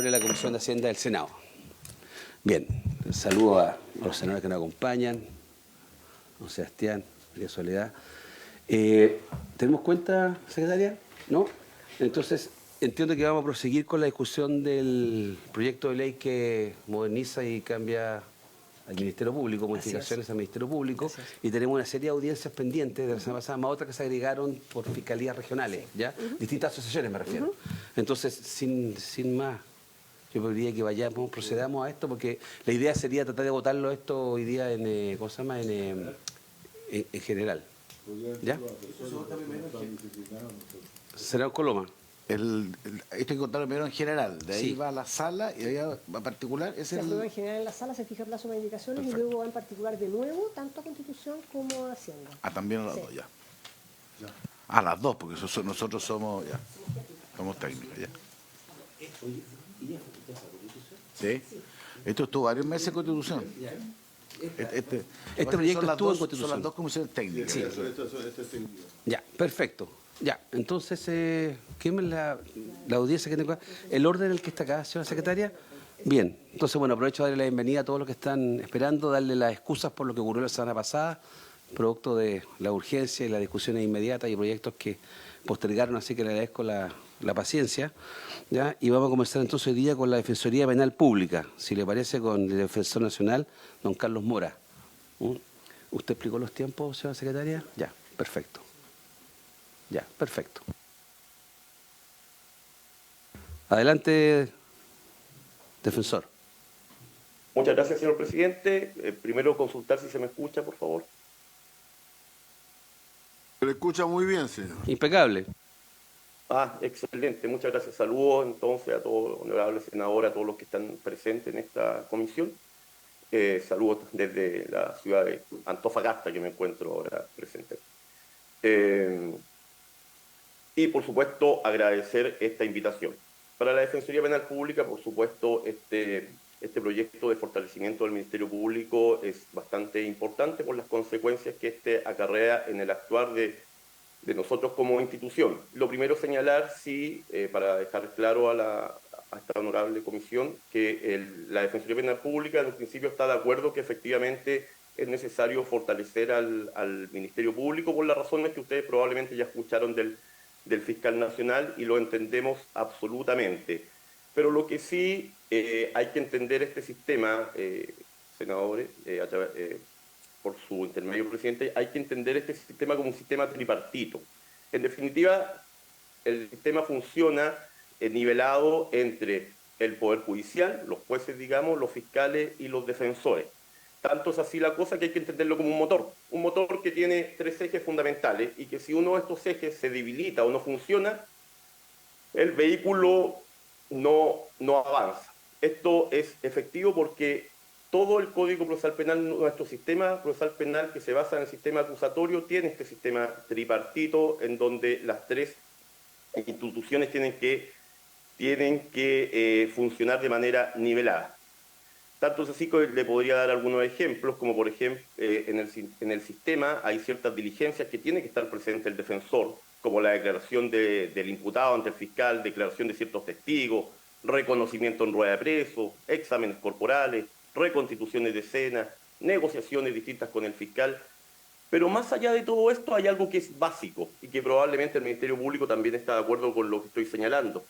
de la Comisión de Hacienda del Senado. Bien, saludo a los senadores que nos acompañan, don Sebastián, María Soledad. ¿Tenemos cuenta, secretaria? ¿No? Entonces, entiendo que vamos a proseguir con la discusión del proyecto de ley que moderniza y cambia al Ministerio Público, modificaciones al Ministerio Público, y tenemos una serie de audiencias pendientes de la semana pasada, más otras que se agregaron por fiscalías regionales, ¿ya? Distintas asociaciones me refiero. Entonces, sin más, yo pediría que procedamos a esto, porque la idea sería tratar de votarlo esto hoy día en, ¿cómo se llama? En general. ¿Ya? Senador Coloma. Esto hay que contarlo primero en general, de ahí Sí. va a la sala y de ahí va a particular. Se aprueba en general en la sala, se fija plazo de indicaciones. Perfecto. Y luego va en particular de nuevo, tanto a Constitución como a Hacienda. Ah, también a las dos, ya. A las dos, porque nosotros somos, ya, somos técnicos, ya. ¿Sí? Esto estuvo varios meses en Constitución. Este proyecto estuvo en Constitución. Son las dos comisiones técnicas. Sí. Ya, perfecto. Ya, entonces, ¿qué es la audiencia que tengo acá? ¿El orden en el que está acá, señora secretaria? Bien, entonces, bueno, aprovecho de darle la bienvenida a todos los que están esperando, darle las excusas por lo que ocurrió la semana pasada, producto de la urgencia y las discusiones inmediatas y proyectos que postergaron, así que le agradezco la paciencia. ¿Ya? Y vamos a comenzar entonces hoy día con la Defensoría Penal Pública, si le parece, con el Defensor Nacional, don Carlos Mora. ¿Usted explicó los tiempos, señora secretaria? Ya, perfecto. Ya, perfecto. Adelante, defensor. Muchas gracias, señor presidente. Primero consultar si se me escucha, por favor. Se le escucha muy bien, señor. Impecable. Excelente. Muchas gracias. Saludos entonces a todos los honorables senadores, a todos los que están presentes en esta comisión. Saludos desde la ciudad de Antofagasta, que me encuentro ahora presente. Y, por supuesto, agradecer esta invitación. Para la Defensoría Penal Pública, por supuesto, este proyecto de fortalecimiento del Ministerio Público es bastante importante por las consecuencias que este acarrea en el actuar de nosotros como institución. Lo primero señalar, sí, para dejar claro a esta honorable comisión, que la Defensoría Penal Pública en un principio está de acuerdo que efectivamente es necesario fortalecer al Ministerio Público por las razones que ustedes probablemente ya escucharon del fiscal nacional y lo entendemos absolutamente. Pero lo que sí hay que entender este sistema, senadores, por su intermedio presidente, hay que entender este sistema como un sistema tripartito. En definitiva, el sistema funciona nivelado entre el Poder Judicial, los jueces, digamos, los fiscales y los defensores. Tanto es así la cosa que hay que entenderlo como un motor que tiene tres ejes fundamentales y que si uno de estos ejes se debilita o no funciona, el vehículo no avanza. Esto es efectivo porque todo el Código Procesal Penal, nuestro sistema procesal penal que se basa en el sistema acusatorio, tiene este sistema tripartito en donde las tres instituciones tienen que funcionar de manera nivelada. Tanto es así que le podría dar algunos ejemplos, como por ejemplo, en el sistema hay ciertas diligencias que tiene que estar presente el defensor, como la declaración del imputado ante el fiscal, declaración de ciertos testigos, reconocimiento en rueda de preso, exámenes corporales, reconstituciones de escena, negociaciones distintas con el fiscal. Pero más allá de todo esto hay algo que es básico y que probablemente el Ministerio Público también está de acuerdo con lo que estoy señalando,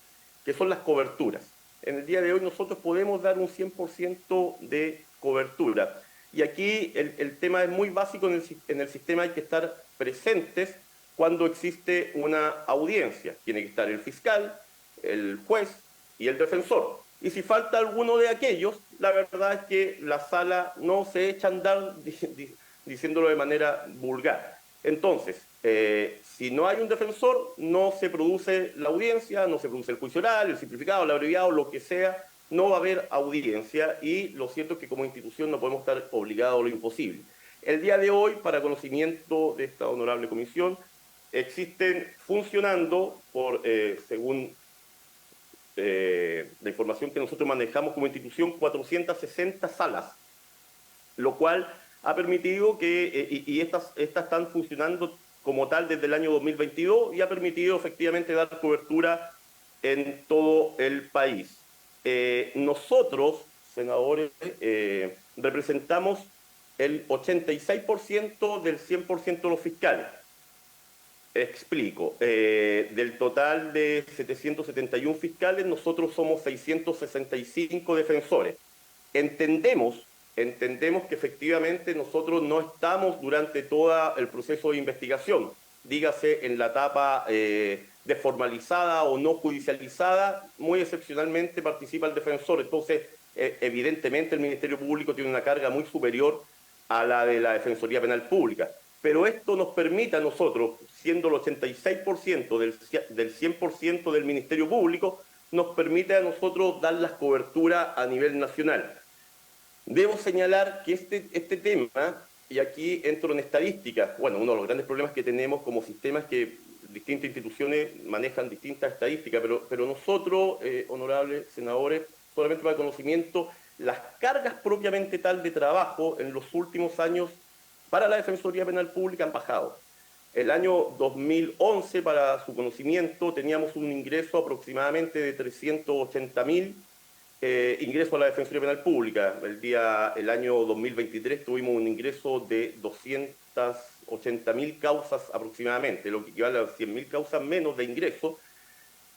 que son las coberturas. En el día de hoy nosotros podemos dar un 100% de cobertura. Y aquí el tema es muy básico, en el sistema hay que estar presentes cuando existe una audiencia. Tiene que estar el fiscal, el juez y el defensor. Y si falta alguno de aquellos, la verdad es que la sala no se echa a andar, diciéndolo de manera vulgar. Entonces, si no hay un defensor, no se produce la audiencia, no se produce el juicio oral, el simplificado, el abreviado, lo que sea, no va a haber audiencia y lo cierto es que como institución no podemos estar obligados a lo imposible. El día de hoy, para conocimiento de esta honorable comisión, existen funcionando, según la información que nosotros manejamos como institución, 460 salas, lo cual ha permitido que, y estas están funcionando como tal desde el año 2022 y ha permitido efectivamente dar cobertura en todo el país. nosotros, senadores, representamos el 86% del 100% de los fiscales. Explico. Del total de 771 fiscales, nosotros somos 665 defensores. Entendemos que efectivamente nosotros no estamos durante todo el proceso de investigación, dígase en la etapa desformalizada o no judicializada, muy excepcionalmente participa el defensor. Entonces, evidentemente el Ministerio Público tiene una carga muy superior a la de la Defensoría Penal Pública. Pero esto nos permite a nosotros, siendo el 86% del 100% del Ministerio Público, nos permite a nosotros dar las coberturas a nivel nacional. Debo señalar que este tema, y aquí entro en estadísticas, bueno, uno de los grandes problemas que tenemos como sistema es que distintas instituciones manejan distintas estadísticas, pero nosotros, honorables senadores, solamente para conocimiento, las cargas propiamente tal de trabajo en los últimos años para la Defensoría Penal Pública han bajado. El año 2011, para su conocimiento, teníamos un ingreso aproximadamente de 380.000 ingresos a la Defensoría Penal Pública. El año 2023 tuvimos un ingreso de 280.000 causas aproximadamente, lo que equivale a 100.000 causas menos de ingreso.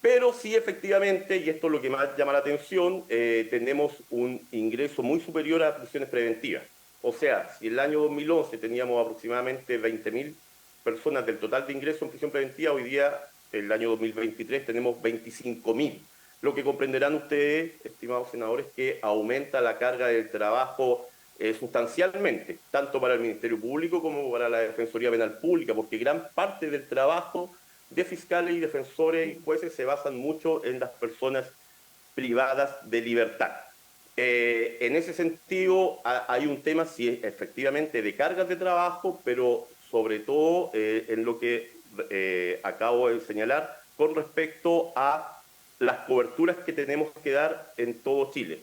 Pero sí, efectivamente, y esto es lo que más llama la atención, tenemos un ingreso muy superior a prisiones preventivas. O sea, si en el año 2011 teníamos aproximadamente 20.000 personas del total de ingresos en prisión preventiva, hoy día, el año 2023, tenemos 25.000. Lo que comprenderán ustedes, estimados senadores, que aumenta la carga del trabajo sustancialmente, tanto para el Ministerio Público como para la Defensoría Penal Pública, porque gran parte del trabajo de fiscales y defensores y jueces se basan mucho en las personas privadas de libertad. En ese sentido, hay un tema, sí, efectivamente, de cargas de trabajo, pero sobre todo en lo que acabo de señalar con respecto a las coberturas que tenemos que dar en todo Chile.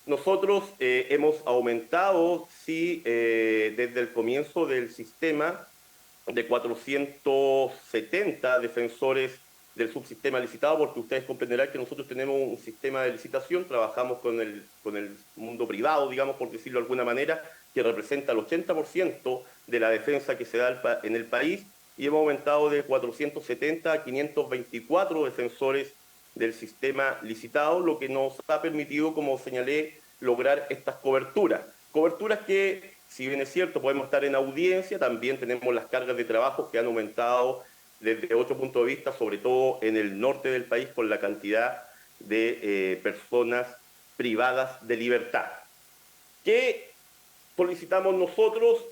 Nosotros hemos aumentado, sí, desde el comienzo del sistema, de 470 defensores del subsistema licitado, porque ustedes comprenderán que nosotros tenemos un sistema de licitación, trabajamos con el mundo privado, digamos, por decirlo de alguna manera, que representa el 80% de la defensa que se da en el país, y hemos aumentado de 470 a 524 defensores del sistema licitado, lo que nos ha permitido, como señalé, lograr estas coberturas. Coberturas que, si bien es cierto, podemos estar en audiencia, también tenemos las cargas de trabajo que han aumentado desde otro punto de vista, sobre todo en el norte del país, por la cantidad de personas privadas de libertad. ¿Qué solicitamos nosotros?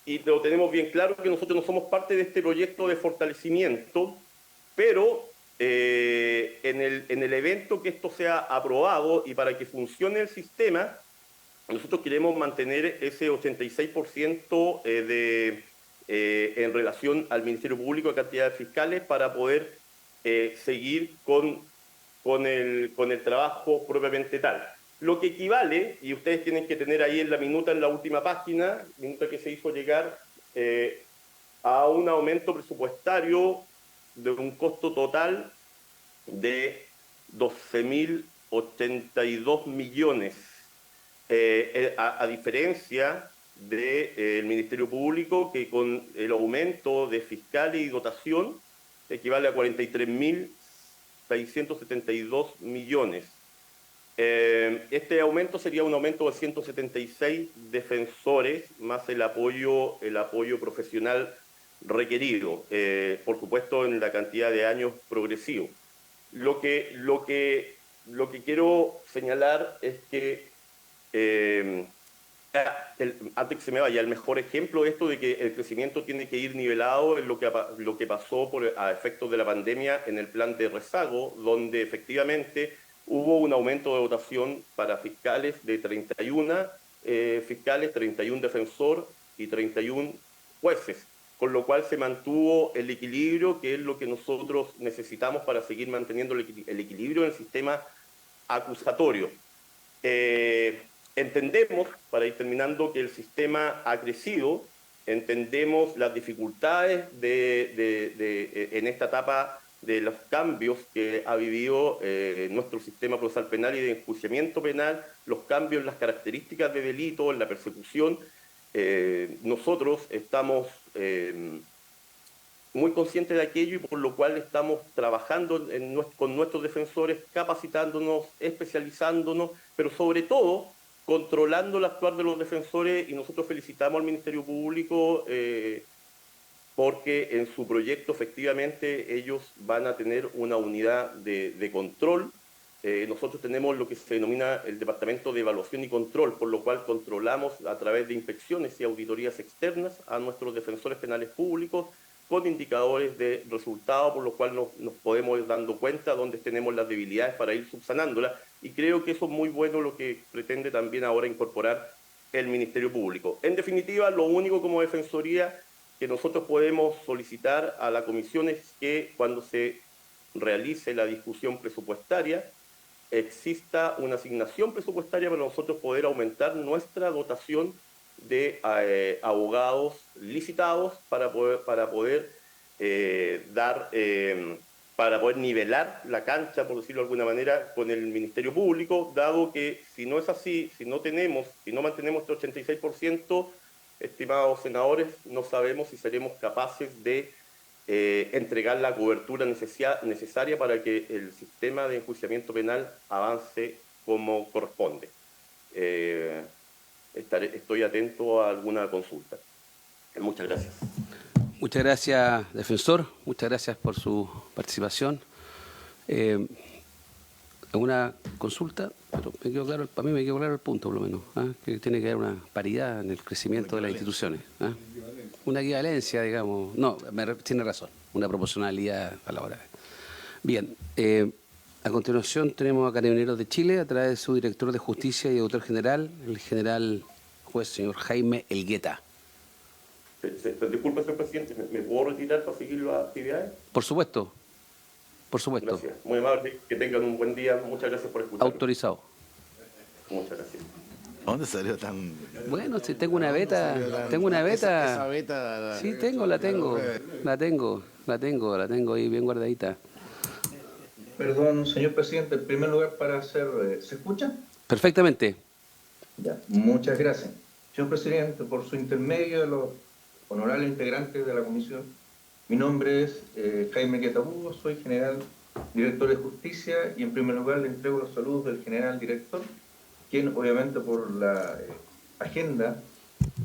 Y lo tenemos bien claro, que nosotros no somos parte de este proyecto de fortalecimiento, pero en el evento que esto sea aprobado y para que funcione el sistema, nosotros queremos mantener ese 86% en relación al Ministerio Público de cantidad de fiscales para poder seguir con el trabajo propiamente tal. Lo que equivale, y ustedes tienen que tener ahí en la minuta, en la última página, minuta que se hizo llegar, a un aumento presupuestario de un costo total de 12.082 millones, a diferencia del Ministerio Público, que con el aumento de fiscales y dotación equivale a 43.672 millones. Este aumento sería un aumento de 176 defensores, más el apoyo profesional requerido, por supuesto en la cantidad de años progresivo. Lo que quiero señalar es que, antes que se me vaya, el mejor ejemplo de esto de que el crecimiento tiene que ir nivelado es lo que pasó a efectos de la pandemia en el plan de rezago, donde efectivamente hubo un aumento de dotación para fiscales de 31 fiscales, 31 defensor y 31 jueces, con lo cual se mantuvo el equilibrio, que es lo que nosotros necesitamos para seguir manteniendo el equilibrio en el sistema acusatorio. Entendemos, para ir terminando, que el sistema ha crecido, entendemos las dificultades en esta etapa de los cambios que ha vivido nuestro sistema procesal penal y de enjuiciamiento penal, los cambios en las características de delito, en la persecución. Nosotros estamos muy conscientes de aquello y por lo cual estamos trabajando con nuestros defensores, capacitándonos, especializándonos, pero sobre todo controlando el actuar de los defensores, y nosotros felicitamos al Ministerio Público porque en su proyecto efectivamente ellos van a tener una unidad de control. Nosotros tenemos lo que se denomina el Departamento de Evaluación y Control, por lo cual controlamos a través de inspecciones y auditorías externas a nuestros defensores penales públicos con indicadores de resultado, por lo cual nos podemos ir dando cuenta dónde tenemos las debilidades para ir subsanándolas, y creo que eso es muy bueno lo que pretende también ahora incorporar el Ministerio Público. En definitiva, lo único como Defensoría que nosotros podemos solicitar a la Comisión es que cuando se realice la discusión presupuestaria exista una asignación presupuestaria para nosotros poder aumentar nuestra dotación de abogados licitados para poder para poder nivelar la cancha, por decirlo de alguna manera, con el Ministerio Público, dado que si no es así, si no mantenemos este 86%, estimados senadores, no sabemos si seremos capaces de entregar la cobertura necesaria para que el sistema de enjuiciamiento penal avance como corresponde. Estoy atento a alguna consulta. Muchas gracias. Muchas gracias, defensor. Muchas gracias por su participación. ¿Alguna consulta? Pero me quedó claro, para mí me quedó claro el punto, por lo menos, que tiene que haber una paridad en el crecimiento de las instituciones. Una equivalencia, digamos. No, tiene razón, una proporcionalidad a la hora. Bien, a continuación tenemos a Carabineros de Chile, a través de su director de Justicia y auditor general, el general juez señor Jaime Elgueta. Disculpe, señor presidente, ¿me puedo retirar para seguir las actividades? Por supuesto, por supuesto. Gracias, muy amable, que tengan un buen día, muchas gracias por escuchar. Autorizado. Muchas gracias. ¿Dónde salió tan...? Bueno, si tengo una beta, Esa beta... Sí, la tengo ahí bien guardadita. Perdón, señor presidente, en primer lugar para hacer... ¿Se escucha? Perfectamente. Ya, muchas gracias. Señor presidente, por su intermedio de los honorables integrantes de la comisión, mi nombre es Jaime Quetabugo, soy general director de justicia y en primer lugar le entrego los saludos del general director, quien obviamente por la agenda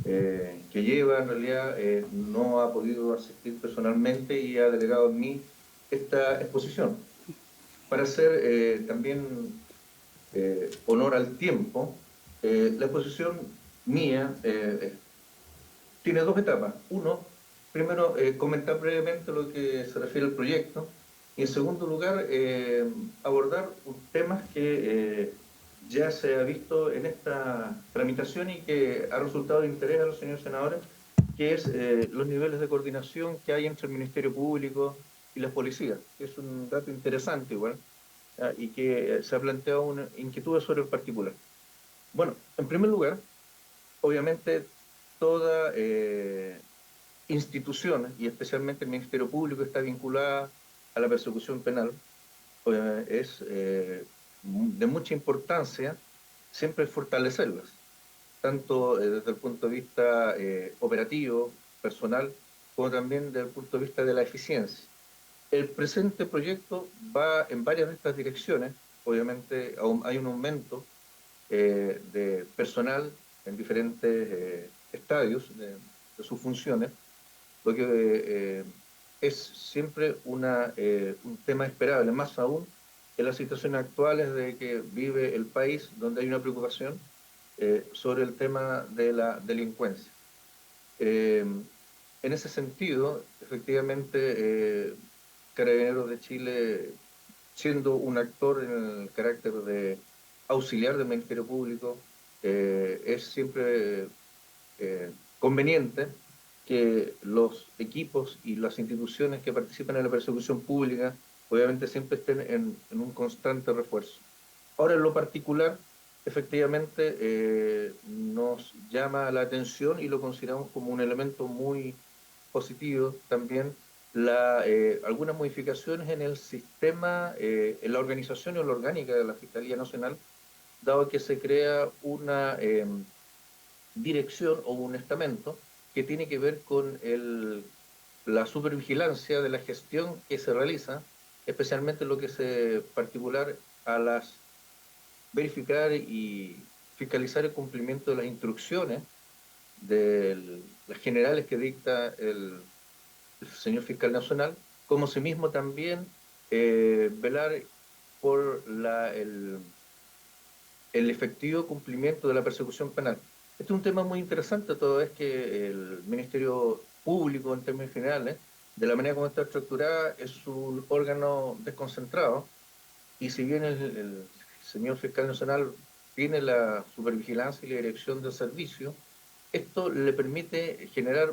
que lleva en realidad no ha podido asistir personalmente y ha delegado en mí esta exposición. Para hacer también honor al tiempo, la exposición mía tiene dos etapas. Primero, comentar brevemente lo que se refiere al proyecto y en segundo lugar, abordar temas que ya se ha visto en esta tramitación y que ha resultado de interés a los señores senadores, que es los niveles de coordinación que hay entre el Ministerio Público y las policías. Es un dato interesante igual, y que se ha planteado una inquietud sobre el particular. Bueno, en primer lugar, obviamente toda institución, y especialmente el Ministerio Público, está vinculada a la persecución penal. Es de mucha importancia siempre fortalecerlas, tanto desde el punto de vista operativo, personal, como también desde el punto de vista de la eficiencia. El presente proyecto va en varias de estas direcciones. Obviamente hay un aumento de personal en diferentes estadios de sus funciones, lo que es siempre un tema esperable, más aún en las situaciones actuales de que vive el país, donde hay una preocupación sobre el tema de la delincuencia. En ese sentido, efectivamente, Carabineros de Chile, siendo un actor en el carácter de auxiliar del Ministerio Público, es siempre conveniente que los equipos y las instituciones que participan en la persecución pública obviamente siempre estén en un constante refuerzo. Ahora, en lo particular, efectivamente nos llama la atención y lo consideramos como un elemento muy positivo también algunas modificaciones en el sistema, en la organización y en la orgánica de la Fiscalía Nacional, dado que se crea una dirección o un estamento que tiene que ver con la supervigilancia de la gestión que se realiza, especialmente lo que es particular a las verificar y fiscalizar el cumplimiento de las instrucciones de las generales que dicta el señor fiscal nacional, como asimismo también velar por el efectivo cumplimiento de la persecución penal. Este es un tema muy interesante, toda vez que el Ministerio Público, en términos generales, de la manera como está estructurada, es un órgano desconcentrado, y si bien el señor fiscal nacional tiene la supervigilancia y la dirección del servicio, esto le permite generar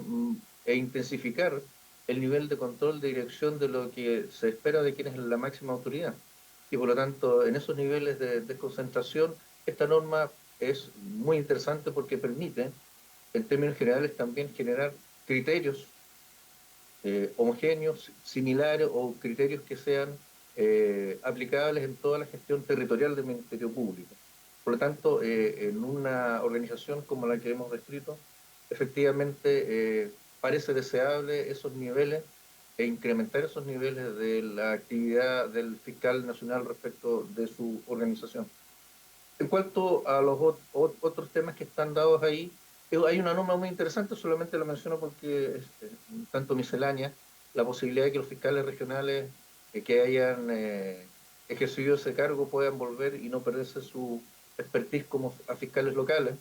e intensificar el nivel de control de dirección de lo que se espera de quien es la máxima autoridad. Y por lo tanto, en esos niveles de desconcentración, esta norma es muy interesante porque permite, en términos generales, también generar criterios homogéneos, similares o criterios que sean aplicables en toda la gestión territorial del Ministerio Público. Por lo tanto, en una organización como la que hemos descrito, efectivamente parece deseable esos niveles e incrementar esos niveles de la actividad del fiscal nacional respecto de su organización. En cuanto a los otros temas que están dados ahí, hay una norma muy interesante, solamente la menciono porque es un tanto miscelánea, la posibilidad de que los fiscales regionales que hayan ejercido ese cargo puedan volver y no perderse su expertise como a fiscales locales,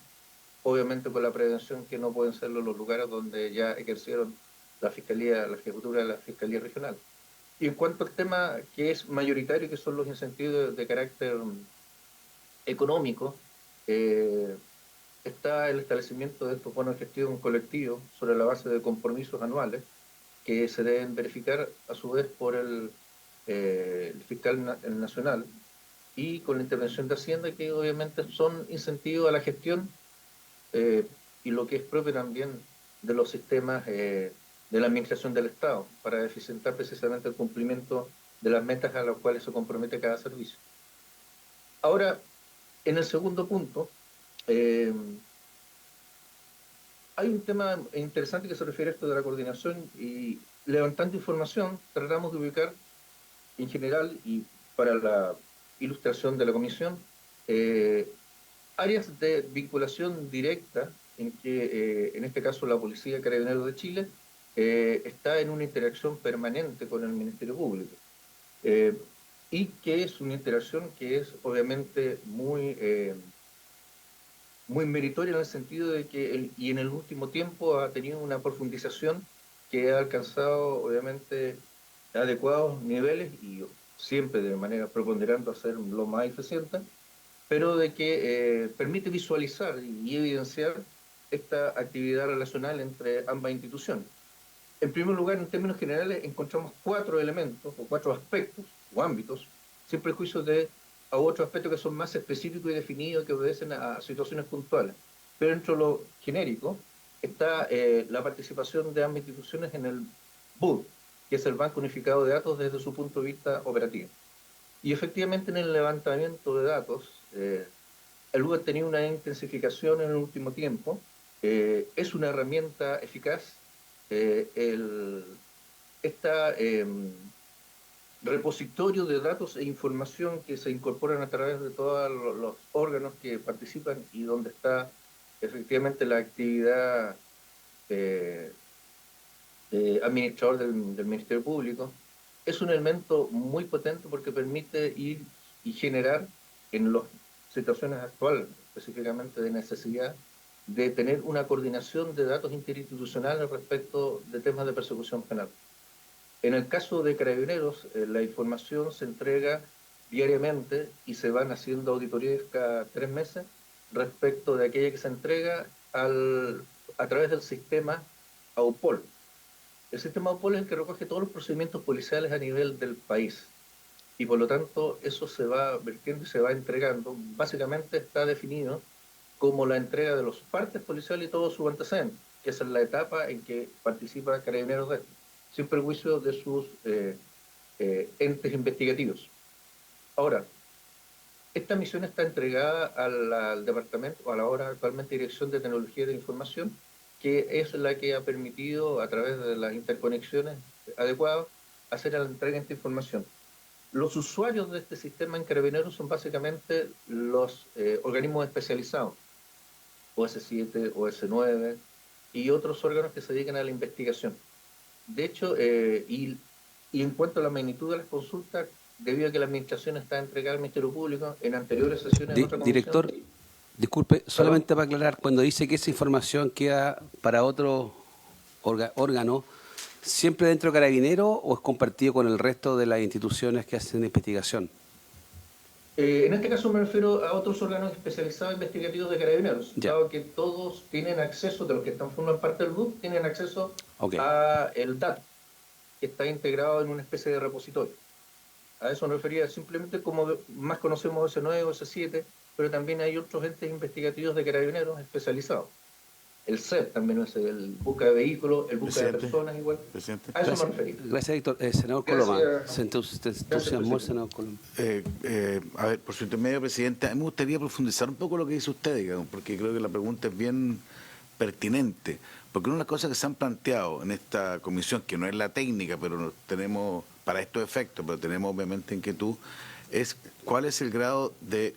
obviamente con la prevención que no pueden serlo los lugares donde ya ejercieron la ejecutura de la Fiscalía Regional. Y en cuanto al tema que es mayoritario, que son los incentivos de carácter económico, está el establecimiento de estos bonos de gestión colectivo sobre la base de compromisos anuales que se deben verificar a su vez por el fiscal nacional y con la intervención de Hacienda, que obviamente son incentivos a la gestión y lo que es propio también de los sistemas de la administración del Estado para eficientar precisamente el cumplimiento de las metas a las cuales se compromete cada servicio. Ahora, en el segundo punto, hay un tema interesante que se refiere a esto de la coordinación, y levantando información tratamos de ubicar en general y para la ilustración de la comisión áreas de vinculación directa en que en este caso la Policía Carabineros de Chile está en una interacción permanente con el Ministerio Público. Y que es una interacción que es obviamente muy meritoria en el sentido de que, y en el último tiempo ha tenido una profundización que ha alcanzado obviamente adecuados niveles y siempre de manera preponderante a ser lo más eficiente, pero de que permite visualizar y evidenciar esta actividad relacional entre ambas instituciones. En primer lugar, en términos generales, encontramos 4 elementos o 4 aspectos o ámbitos, sin prejuicio a otros aspectos que son más específicos y definidos, que obedecen a situaciones puntuales. Pero dentro de lo genérico está la participación de ambas instituciones en el BUD, que es el Banco Unificado de Datos desde su punto de vista operativo. Y efectivamente en el levantamiento de datos, el BUD ha tenido una intensificación en el último tiempo, es una herramienta eficaz. Repositorio de datos e información que se incorporan a través de todos los órganos que participan y donde está efectivamente la actividad administrador del Ministerio Público, es un elemento muy potente porque permite ir y generar en las situaciones actuales, específicamente de necesidad, de tener una coordinación de datos interinstitucionales respecto de temas de persecución penal. En el caso de Carabineros, la información se entrega diariamente y se van haciendo auditorías cada 3 meses respecto de aquella que se entrega a través del sistema AUPOL. El sistema AUPOL es el que recoge todos los procedimientos policiales a nivel del país y por lo tanto eso se va vertiendo y se va entregando. Básicamente está definido como la entrega de los partes policiales y todo su antecedente, que esa es la etapa en que participa Carabineros de esto. sin perjuicio de sus entes investigativos. Ahora, esta misión está entregada al departamento, o a la ahora actualmente Dirección de Tecnología de la Información, que es la que ha permitido, a través de las interconexiones adecuadas, hacer la entrega de esta información. Los usuarios de este sistema en Carabineros son básicamente los organismos especializados, OS7, OS9 y otros órganos que se dedican a la investigación. De hecho, y en cuanto a la magnitud de las consultas, debido a que la administración está entregada al Ministerio Público en anteriores sesiones de otra comisión. Director, disculpe, solamente para aclarar, cuando dice que esa información queda para otro órgano, ¿siempre dentro de Carabinero o es compartido con el resto de las instituciones que hacen investigación? En este caso me refiero a otros órganos especializados investigativos de Carabineros, Ya. dado que todos tienen acceso, de los que forman parte del BUC, tienen acceso Ok. a el dato, que está integrado en una especie de repositorio. A eso me refería, simplemente como más conocemos OS9, OS7, pero también hay otros entes investigativos de Carabineros especializados. El CEP también es el busca de vehículos, el busca de Presidente. personas igual. Presidente. A eso me refería. Gracias, Víctor. Senador Gracias. Coloma, se entusiasmó el senador Coloma. A ver, por su intermedio, presidente, a mí me gustaría profundizar un poco lo que dice usted, digamos, porque creo que la pregunta es bien pertinente. Porque una de las cosas que se han planteado en esta comisión, que no es la técnica, pero tenemos para estos efectos, pero tenemos obviamente inquietud, es cuál es el grado de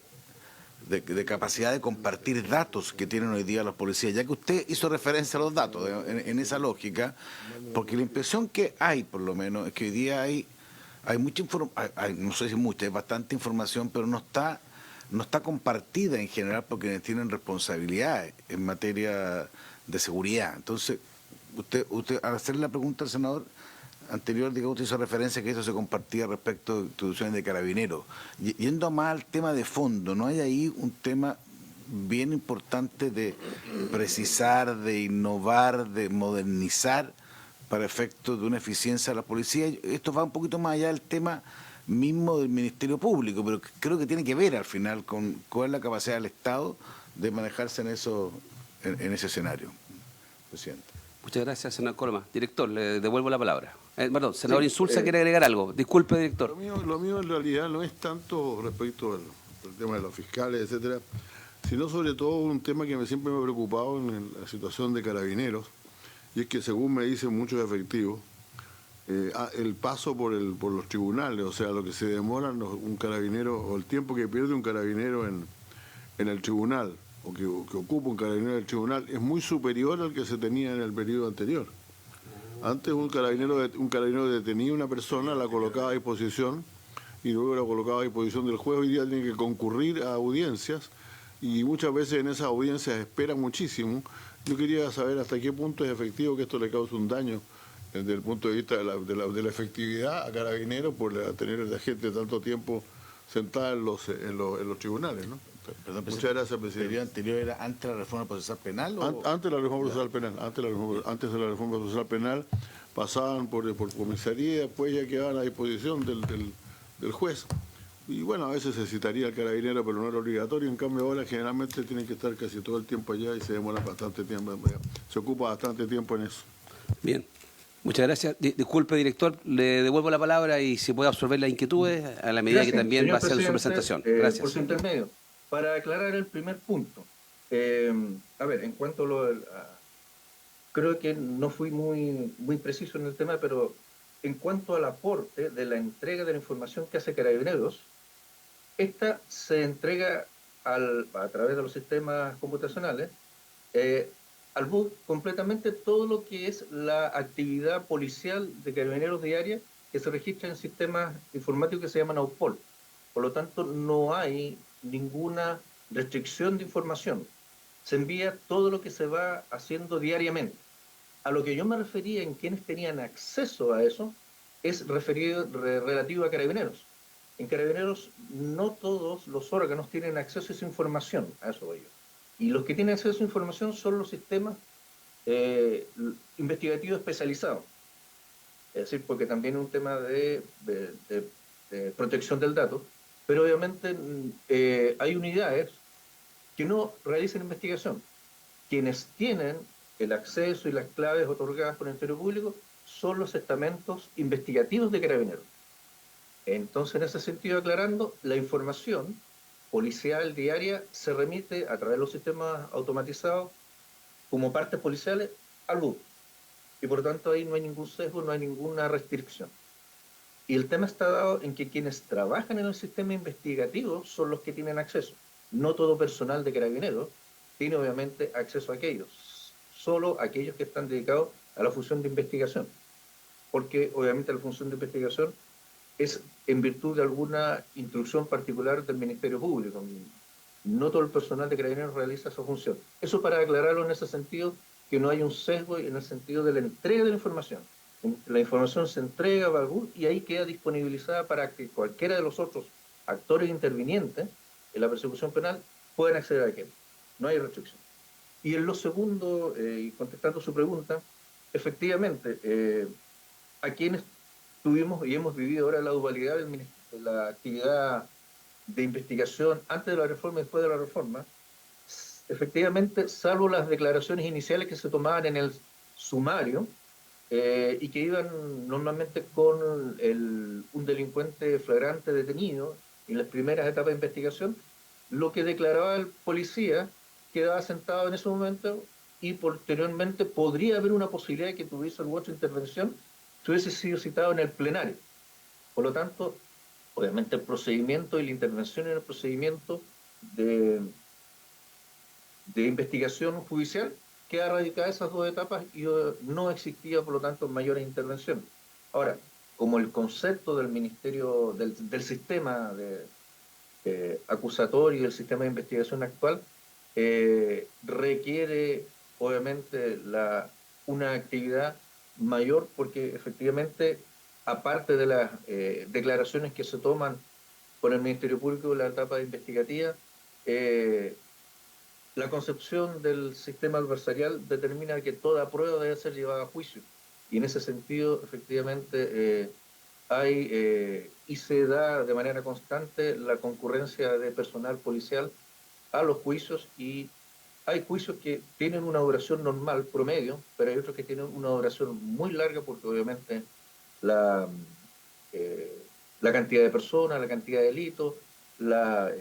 capacidad de compartir datos que tienen hoy día los policías, ya que usted hizo referencia a los datos en esa lógica, porque la impresión que hay, por lo menos, es que hoy día hay mucha información, no sé si mucha, hay bastante información, pero no está compartida en general por quienes tienen responsabilidades en materia de seguridad. Entonces, usted al hacerle la pregunta al senador anterior, digamos, usted hizo referencia a que eso se compartía respecto de instituciones de Carabineros. Yendo más al tema de fondo, ¿no hay ahí un tema bien importante de precisar, de innovar, de modernizar para efectos de una eficiencia de la policía? Esto va un poquito más allá del tema mismo del Ministerio Público, pero creo que tiene que ver al final con cuál es la capacidad del Estado de manejarse en ese escenario. Presidente. Muchas gracias, senador Coloma. Director, le devuelvo la palabra. Perdón, senador Sí, Insulza quiere agregar algo. Disculpe, Lo director. mío en realidad no es tanto respecto al tema de los fiscales, etcétera, sino sobre todo un tema que siempre me ha preocupado en la situación de Carabineros, y es que según me dicen muchos efectivos, el paso por los tribunales, o sea, lo que se demora un carabinero, o el tiempo que pierde un carabinero en el tribunal, o que ocupa un carabinero en el tribunal, es muy superior al que se tenía en el periodo anterior. Antes un carabinero detenía a una persona, la colocaba a disposición y luego la colocaba a disposición del juez. Hoy día tiene que concurrir a audiencias y muchas veces en esas audiencias espera muchísimo. Yo quería saber hasta qué punto es efectivo que esto le cause un daño desde el punto de vista de la efectividad a Carabineros por tener a la gente tanto tiempo sentada en los tribunales, ¿no? Perdón, Muchas gracias, ¿El presidente. periodo anterior era antes de la reforma procesal penal? O... Antes de la reforma procesal penal, antes de la reforma procesal penal pasaban por comisaría y después ya quedaban a disposición del juez. Y bueno, a veces se citaría al carabinero, pero no era obligatorio. En cambio ahora generalmente tienen que estar casi todo el tiempo allá y se demora bastante tiempo. Se ocupa bastante tiempo en eso. Bien. Muchas gracias. Disculpe, director, le devuelvo la palabra y si puede absorber las inquietudes a la medida Gracias, que también señor va a ser su presidente, presentación. por Gracias. su intermedio. Para aclarar el primer punto, a ver, en cuanto creo que no fui muy preciso en el tema, pero en cuanto al aporte de la entrega de la información que hace Carabineros, esta se entrega a través de los sistemas computacionales al BUC completamente todo lo que es la actividad policial de Carabineros diaria que se registra en sistemas informáticos que se llaman AUPOL. Por lo tanto, no hay ninguna restricción de información. Se envía todo lo que se va haciendo diariamente. A lo que yo me refería en quienes tenían acceso a eso es relativo a Carabineros. En Carabineros no todos los órganos tienen acceso a esa información, a eso voy yo. Y los que tienen acceso a esa información son los sistemas investigativos especializados. Es decir, porque también es un tema de protección del dato, pero obviamente hay unidades que no realizan investigación. Quienes tienen el acceso y las claves otorgadas por el Ministerio Público son los estamentos investigativos de Carabineros. Entonces, en ese sentido, aclarando, la información policial diaria se remite a través de los sistemas automatizados como partes policiales al BUD. Y por lo tanto ahí no hay ningún sesgo, no hay ninguna restricción. Y el tema está dado en que quienes trabajan en el sistema investigativo son los que tienen acceso. No todo personal de Carabineros tiene obviamente acceso a aquellos, solo aquellos que están dedicados a la función de investigación. Porque obviamente la función de investigación es en virtud de alguna instrucción particular del Ministerio Público. No todo el personal de Carabineros realiza esa función. Eso para aclararlo en ese sentido, que no hay un sesgo en el sentido de la entrega de la información. La información se entrega a Balbur y ahí queda disponibilizada para que cualquiera de los otros actores intervinientes en la persecución penal puedan acceder a aquel. No hay restricción. Y en lo segundo, y contestando su pregunta, efectivamente, a quienes tuvimos y hemos vivido ahora la dualidad de la actividad de investigación antes de la reforma y después de la reforma, efectivamente, salvo las declaraciones iniciales que se tomaban en el sumario, y que iban normalmente con un delincuente flagrante detenido en las primeras etapas de investigación, lo que declaraba el policía quedaba sentado en ese momento y posteriormente podría haber una posibilidad de que tuviese alguna otra intervención si hubiese sido citado en el plenario. Por lo tanto, obviamente el procedimiento y la intervención en el procedimiento de investigación judicial queda radicada esas dos etapas y no existía, por lo tanto, mayores intervenciones. Ahora, como el concepto del Ministerio, del sistema acusatorio y del sistema de investigación actual, requiere, obviamente, una actividad mayor porque, efectivamente, aparte de las declaraciones que se toman por el Ministerio Público en la etapa investigativa, la concepción del sistema adversarial determina que toda prueba debe ser llevada a juicio. Y en ese sentido, efectivamente, hay y se da de manera constante la concurrencia de personal policial a los juicios, y hay juicios que tienen una duración normal, promedio, pero hay otros que tienen una duración muy larga porque obviamente la, la cantidad de personas, la cantidad de delitos, la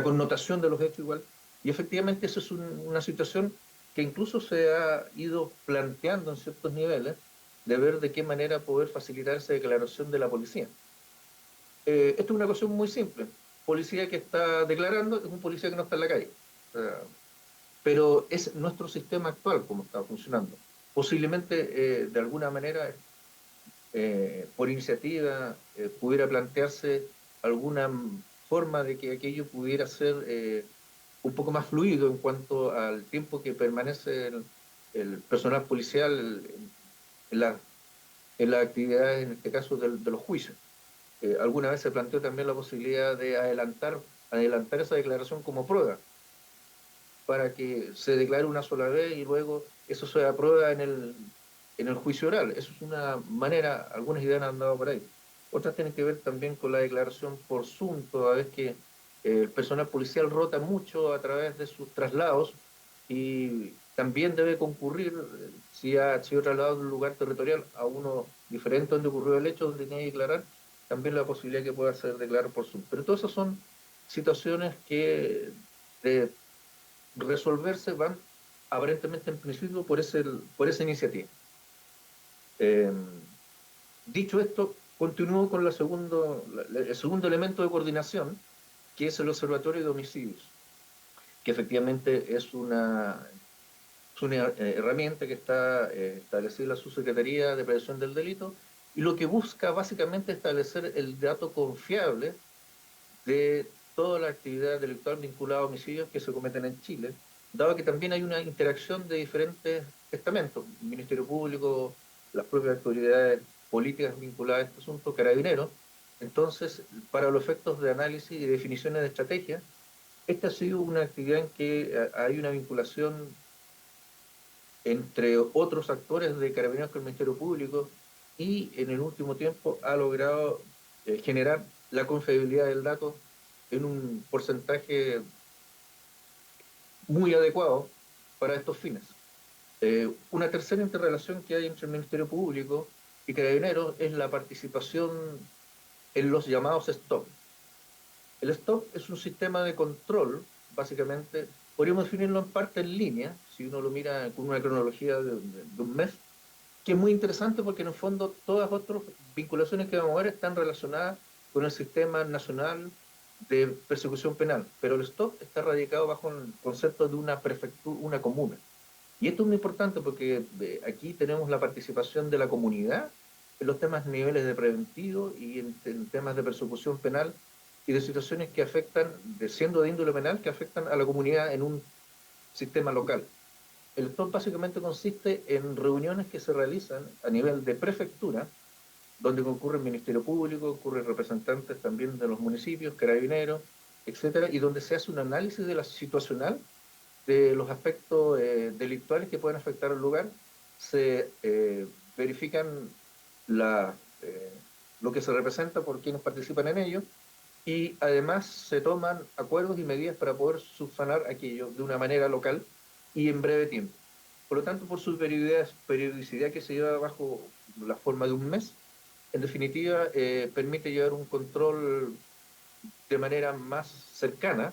connotación de los hechos igual. Y efectivamente esa es una situación que incluso se ha ido planteando en ciertos niveles de ver de qué manera poder facilitar esa declaración de la policía. Esto es una cuestión muy simple. Policía que está declarando es un policía que no está en la calle. Pero es nuestro sistema actual como está funcionando. Posiblemente, de alguna manera, por iniciativa, pudiera plantearse alguna forma de que aquello pudiera ser un poco más fluido en cuanto al tiempo que permanece el personal policial en las actividades, en este caso, de los juicios. Alguna vez se planteó también la posibilidad de adelantar esa declaración como prueba, para que se declare una sola vez y luego eso se aprueba en el juicio oral. Eso es una manera, algunas ideas han dado por ahí. Otras tienen que ver también con la declaración por Zoom, toda vez que el personal policial rota mucho a través de sus traslados y también debe concurrir, si ha sido trasladado de un lugar territorial a uno diferente donde ocurrió el hecho, donde tiene que declarar, también la posibilidad que pueda ser declarado por Zoom. Pero todas esas son situaciones que de resolverse van aparentemente en principio por esa iniciativa. Dicho esto, continúo con el segundo elemento de coordinación, que es el Observatorio de Homicidios, que efectivamente es una herramienta que está establecida en la Subsecretaría de Prevención del Delito, y lo que busca básicamente es establecer el dato confiable de toda la actividad delictual vinculada a homicidios que se cometen en Chile, dado que también hay una interacción de diferentes estamentos, Ministerio Público, las propias autoridades políticas vinculadas a este asunto, Carabineros. Entonces, para los efectos de análisis y definiciones de estrategia, esta ha sido una actividad en que hay una vinculación entre otros actores de Carabineros con el Ministerio Público, y en el último tiempo ha logrado generar la confiabilidad del dato en un porcentaje muy adecuado para estos fines. Una tercera interrelación que hay entre el Ministerio Público y Carabineros es la participación en los llamados STOP. El STOP es un sistema de control, básicamente, podríamos definirlo en parte en línea, si uno lo mira con una cronología de un mes, que es muy interesante porque en el fondo todas las otras vinculaciones que vamos a ver están relacionadas con el sistema nacional de persecución penal, pero el STOP está radicado bajo el concepto de una prefectura, una comuna. Y esto es muy importante porque aquí tenemos la participación de la comunidad en los temas niveles de preventivo y en temas de persecución penal y de situaciones que afectan, siendo de índole penal, que afectan a la comunidad en un sistema local. El STOP básicamente consiste en reuniones que se realizan a nivel de prefectura, donde concurre el Ministerio Público, concurren representantes también de los municipios, carabineros, etcétera, y donde se hace un análisis de la situacional de los aspectos delictuales que pueden afectar al lugar, se verifican lo que se representa por quienes participan en ello, y además se toman acuerdos y medidas para poder subsanar aquello de una manera local y en breve tiempo. Por lo tanto, por su periodicidad que se lleva bajo la forma de un mes, en definitiva, permite llevar un control de manera más cercana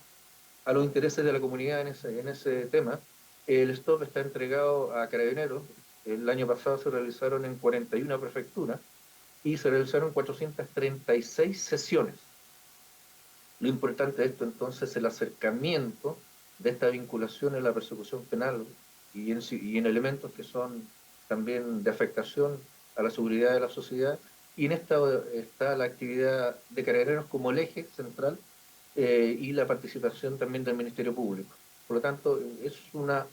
a los intereses de la comunidad en ese tema. El STOP está entregado a Carabineros. El año pasado se realizaron en 41 prefecturas y se realizaron 436 sesiones. Lo importante de esto entonces es el acercamiento de esta vinculación en la persecución penal y en elementos que son también de afectación a la seguridad de la sociedad. Y en esta está la actividad de Carabineros como el eje central y la participación también del Ministerio Público. Por lo tanto, es una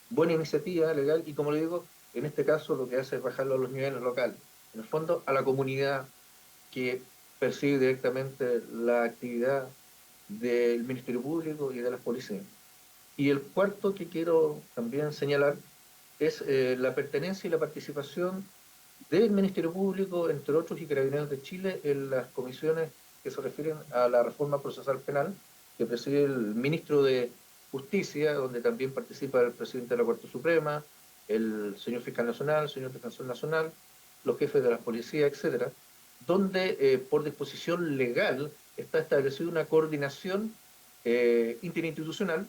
buena iniciativa legal y, como le digo, en este caso lo que hace es bajarlo a los niveles locales. En el fondo, a la comunidad que percibe directamente la actividad del Ministerio Público y de las policías. Y el cuarto que quiero también señalar es la pertenencia y la participación del Ministerio Público, entre otros, y Carabineros de Chile en las comisiones que se refieren a la reforma procesal penal que preside el ministro de Justicia, donde también participa el presidente de la Corte Suprema, el señor fiscal nacional, el señor defensor nacional, los jefes de la policía, etcétera, donde por disposición legal está establecida una coordinación interinstitucional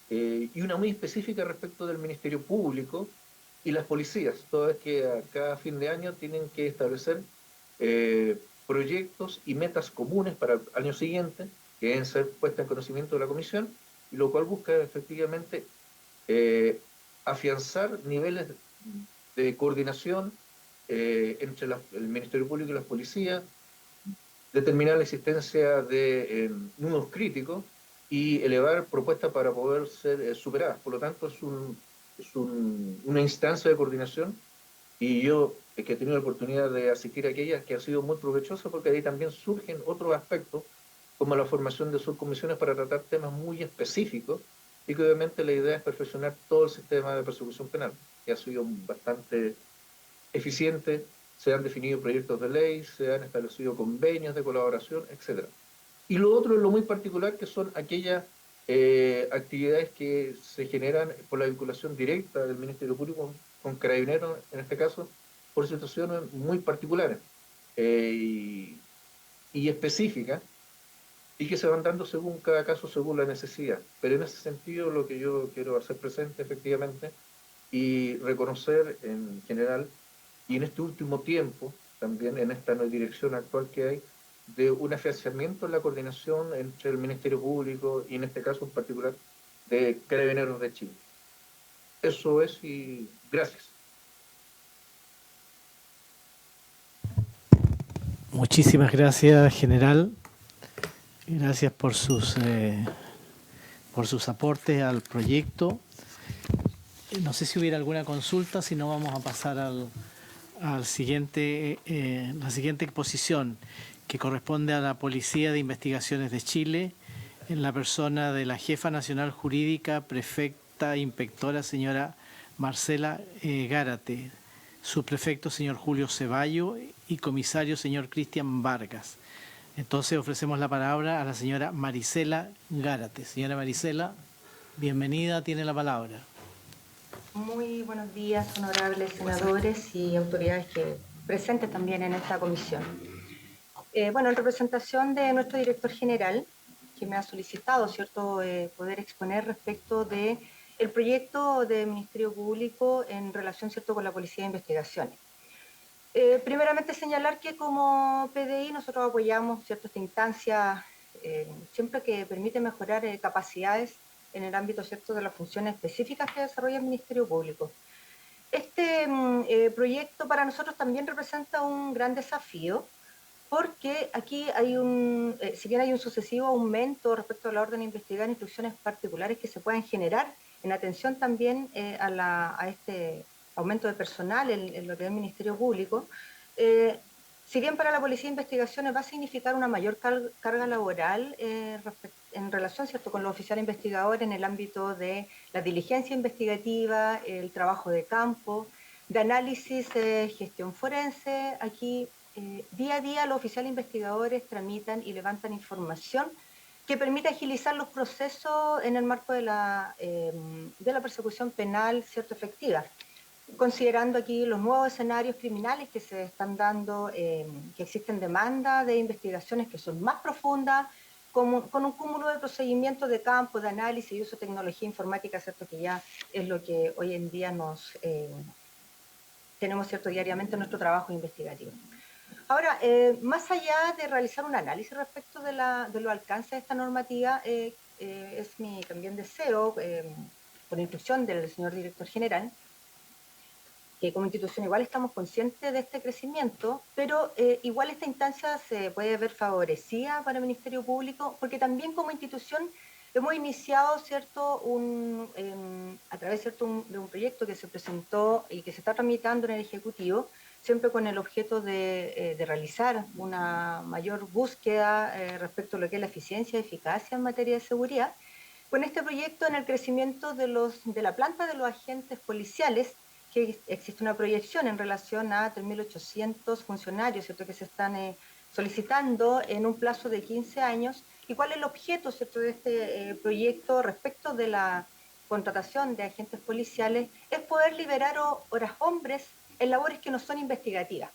y una muy específica respecto del Ministerio Público y las policías, toda vez que a cada fin de año tienen que establecer proyectos y metas comunes para el año siguiente, que deben ser puestas en conocimiento de la Comisión, y lo cual busca efectivamente afianzar niveles de coordinación entre el Ministerio Público y las policías, determinar la existencia de números críticos y elevar propuestas para poder ser superadas. Por lo tanto, es una instancia de coordinación, y yo que he tenido la oportunidad de asistir a aquella, que ha sido muy provechosa porque ahí también surgen otros aspectos como la formación de subcomisiones para tratar temas muy específicos, y que obviamente la idea es perfeccionar todo el sistema de persecución penal, que ha sido bastante eficiente. Se han definido proyectos de ley, se han establecido convenios de colaboración, etc. Y lo otro es lo muy particular, que son aquellas actividades que se generan por la vinculación directa del Ministerio Público con Carabineros, en este caso, por situaciones muy particulares y específicas, y que se van dando según cada caso, según la necesidad. Pero en ese sentido, lo que yo quiero hacer presente, efectivamente, y reconocer en general, y en este último tiempo, también en esta dirección actual que hay, de un afianzamiento en la coordinación entre el Ministerio Público y en este caso en particular de Carabineros de Chile. Eso es, y gracias. Muchísimas gracias, general. Gracias por sus aportes al proyecto. No sé si hubiera alguna consulta, si no vamos a pasar la siguiente exposición, que corresponde a la Policía de Investigaciones de Chile, en la persona de la jefa nacional jurídica, prefecta, inspectora, señora Marcela Gárate, subprefecto, señor Julio Ceballo, y comisario, señor Cristian Vargas. Entonces ofrecemos la palabra a la señora Maricela Gárate. Señora Maricela, bienvenida, tiene la palabra. Muy buenos días, honorables senadores y autoridades que presentes también en esta comisión. Bueno, en representación de nuestro director general, que me ha solicitado, ¿cierto?, poder exponer respecto de el proyecto del Ministerio Público en relación, ¿cierto?, con la Policía de Investigaciones. Primeramente señalar que como PDI nosotros apoyamos, ¿cierto?, esta instancia siempre que permite mejorar capacidades en el ámbito, ¿cierto?, de las funciones específicas que desarrolla el Ministerio Público. Este proyecto para nosotros también representa un gran desafío, porque aquí hay si bien hay un sucesivo aumento respecto a la orden de investigar instrucciones particulares que se puedan generar en atención también a este aumento de personal en lo que es el Ministerio Público, si bien para la Policía de Investigaciones va a significar una mayor carga laboral en relación, ¿cierto?, con los oficiales investigadores en el ámbito de la diligencia investigativa, el trabajo de campo, de análisis, gestión forense, aquí día a día los oficiales investigadores tramitan y levantan información que permite agilizar los procesos en el marco de la persecución penal, ¿cierto?, efectiva. Considerando aquí los nuevos escenarios criminales que se están dando, que existen demandas de investigaciones que son más profundas, con un cúmulo de procedimientos de campo, de análisis y uso de tecnología informática, ¿cierto?, que ya es lo que hoy en día tenemos, ¿cierto?, diariamente en nuestro trabajo investigativo. Ahora, más allá de realizar un análisis respecto de los alcances de esta normativa, es mi también deseo, por instrucción del señor director general, que como institución igual estamos conscientes de este crecimiento, pero igual esta instancia se puede ver favorecida para el Ministerio Público, porque también como institución hemos iniciado, ¿cierto?, a través, ¿cierto?, de un proyecto que se presentó y que se está tramitando en el Ejecutivo, siempre con el objeto de realizar una mayor búsqueda respecto a lo que es la eficiencia y eficacia en materia de seguridad. Con este proyecto, en el crecimiento de la planta de los agentes policiales, que existe una proyección en relación a 3.800 funcionarios, ¿cierto?, que se están solicitando en un plazo de 15 años. ¿Y cuál es el objeto, ¿cierto?, de este proyecto respecto de la contratación de agentes policiales? Es poder liberar horas hombres en labores que no son investigativas,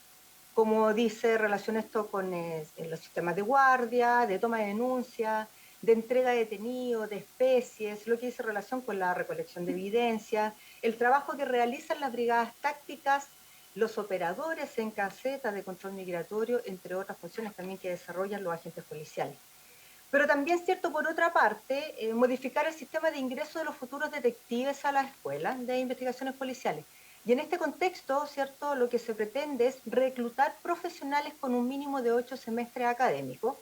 como dice, relaciona esto con los sistemas de guardia, de toma de denuncia, de entrega de detenidos, de especies, lo que dice relación con la recolección de evidencia, el trabajo que realizan las brigadas tácticas, los operadores en caseta de control migratorio, entre otras funciones también que desarrollan los agentes policiales. Pero también, cierto, por otra parte, modificar el sistema de ingreso de los futuros detectives a las escuelas de investigaciones policiales. Y en este contexto, cierto, lo que se pretende es reclutar profesionales con un mínimo de 8 semestres académicos,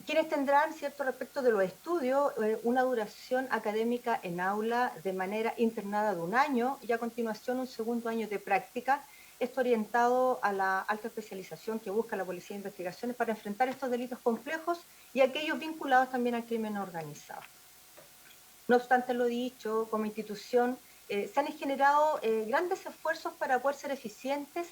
quienes tendrán, cierto, respecto de los estudios, una duración académica en aula de manera internada de 1 año y a continuación un segundo año de práctica. Esto orientado a la alta especialización que busca la Policía de Investigaciones para enfrentar estos delitos complejos y aquellos vinculados también al crimen organizado. No obstante lo dicho, como institución, se han generado grandes esfuerzos para poder ser eficientes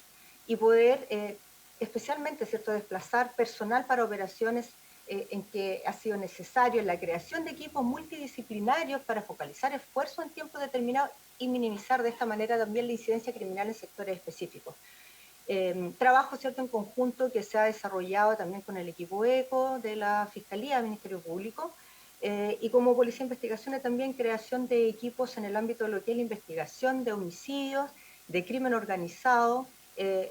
y poder, especialmente, ¿cierto?, desplazar personal para operaciones en que ha sido necesario la creación de equipos multidisciplinarios para focalizar esfuerzos en tiempo determinado y minimizar de esta manera también la incidencia criminal en sectores específicos. Trabajo, ¿cierto?, en conjunto que se ha desarrollado también con el equipo ECO de la Fiscalía del Ministerio Público, y como Policía de Investigaciones también creación de equipos en el ámbito de lo que es la investigación de homicidios, de crimen organizado,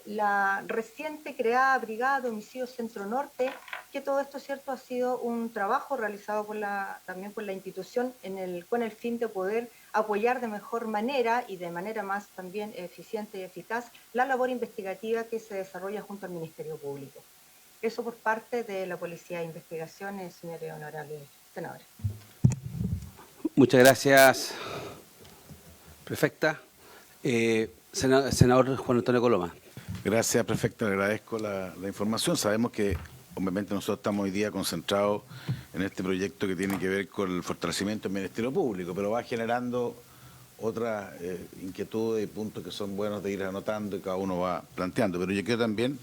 la reciente creada Brigada de Homicidios Centro Norte, que todo esto, cierto, ha sido un trabajo realizado también por la institución con el fin de poder apoyar de mejor manera y de manera más también eficiente y eficaz la labor investigativa que se desarrolla junto al Ministerio Público. Eso por parte de la Policía de Investigaciones, señores honorables senadores. Muchas gracias, prefecta. Senador Juan Antonio Coloma. Gracias, prefecta, le agradezco la información. Sabemos que obviamente nosotros estamos hoy día concentrados en este proyecto que tiene que ver con el fortalecimiento del Ministerio Público, pero va generando otras inquietudes y puntos que son buenos de ir anotando y cada uno va planteando. Pero yo quiero también,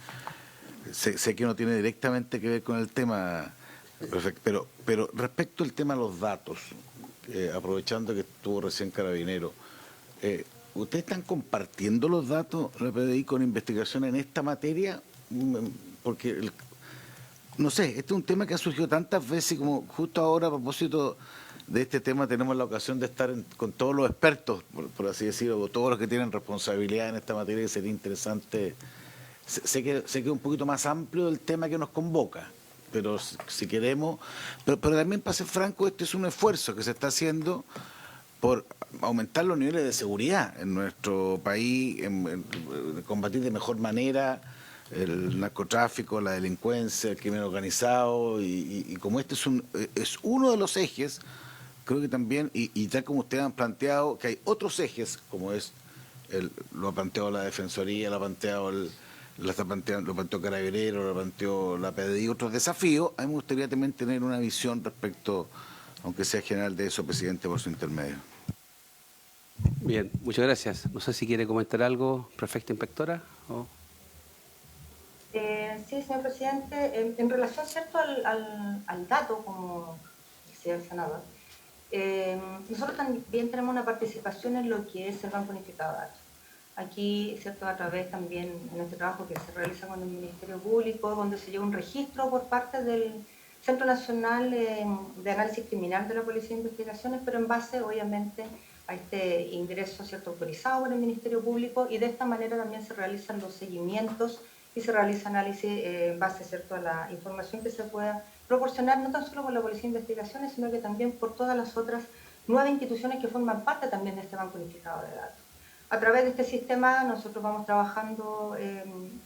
sé que no tiene directamente que ver con el tema, prefecto, pero respecto al tema de los datos, aprovechando que estuvo recién Carabinero, ¿Ustedes están compartiendo los datos, la PDI, con investigación en esta materia? Porque, no sé, este es un tema que ha surgido tantas veces, como justo ahora a propósito de este tema tenemos la ocasión de estar con todos los expertos, por así decirlo, o todos los que tienen responsabilidad en esta materia, que sería interesante. Sé que es un poquito más amplio el tema que nos convoca, pero si queremos, pero también para ser franco, este es un esfuerzo que se está haciendo por aumentar los niveles de seguridad en nuestro país, en combatir de mejor manera el narcotráfico, la delincuencia, el crimen organizado, y como este es uno de los ejes, creo que también, y tal como ustedes han planteado, que hay otros ejes, como lo ha planteado la Defensoría, lo ha planteado lo planteó Carabineros, lo planteó la PDI, otros desafíos. A mí me gustaría también tener una visión respecto, aunque sea general, de eso, presidente, por su intermedio. Bien, muchas gracias. No sé si quiere comentar algo, prefecta inspectora. Sí, señor presidente. En relación, ¿cierto?, al dato, como decía el senador, nosotros también tenemos una participación en lo que es el Banco Unificado de Datos. Aquí, ¿cierto?, a través también en este trabajo que se realiza con el Ministerio Público, donde se lleva un registro por parte del Centro Nacional de Análisis Criminal de la Policía de Investigaciones, pero en base, obviamente, a este ingreso, ¿cierto?, autorizado por el Ministerio Público, y de esta manera también se realizan los seguimientos y se realiza análisis en base, ¿cierto?, a la información que se pueda proporcionar, no tan solo por la Policía de Investigaciones, sino que también por todas las otras 9 instituciones que forman parte también de este Banco Unificado de Datos. A través de este sistema nosotros vamos trabajando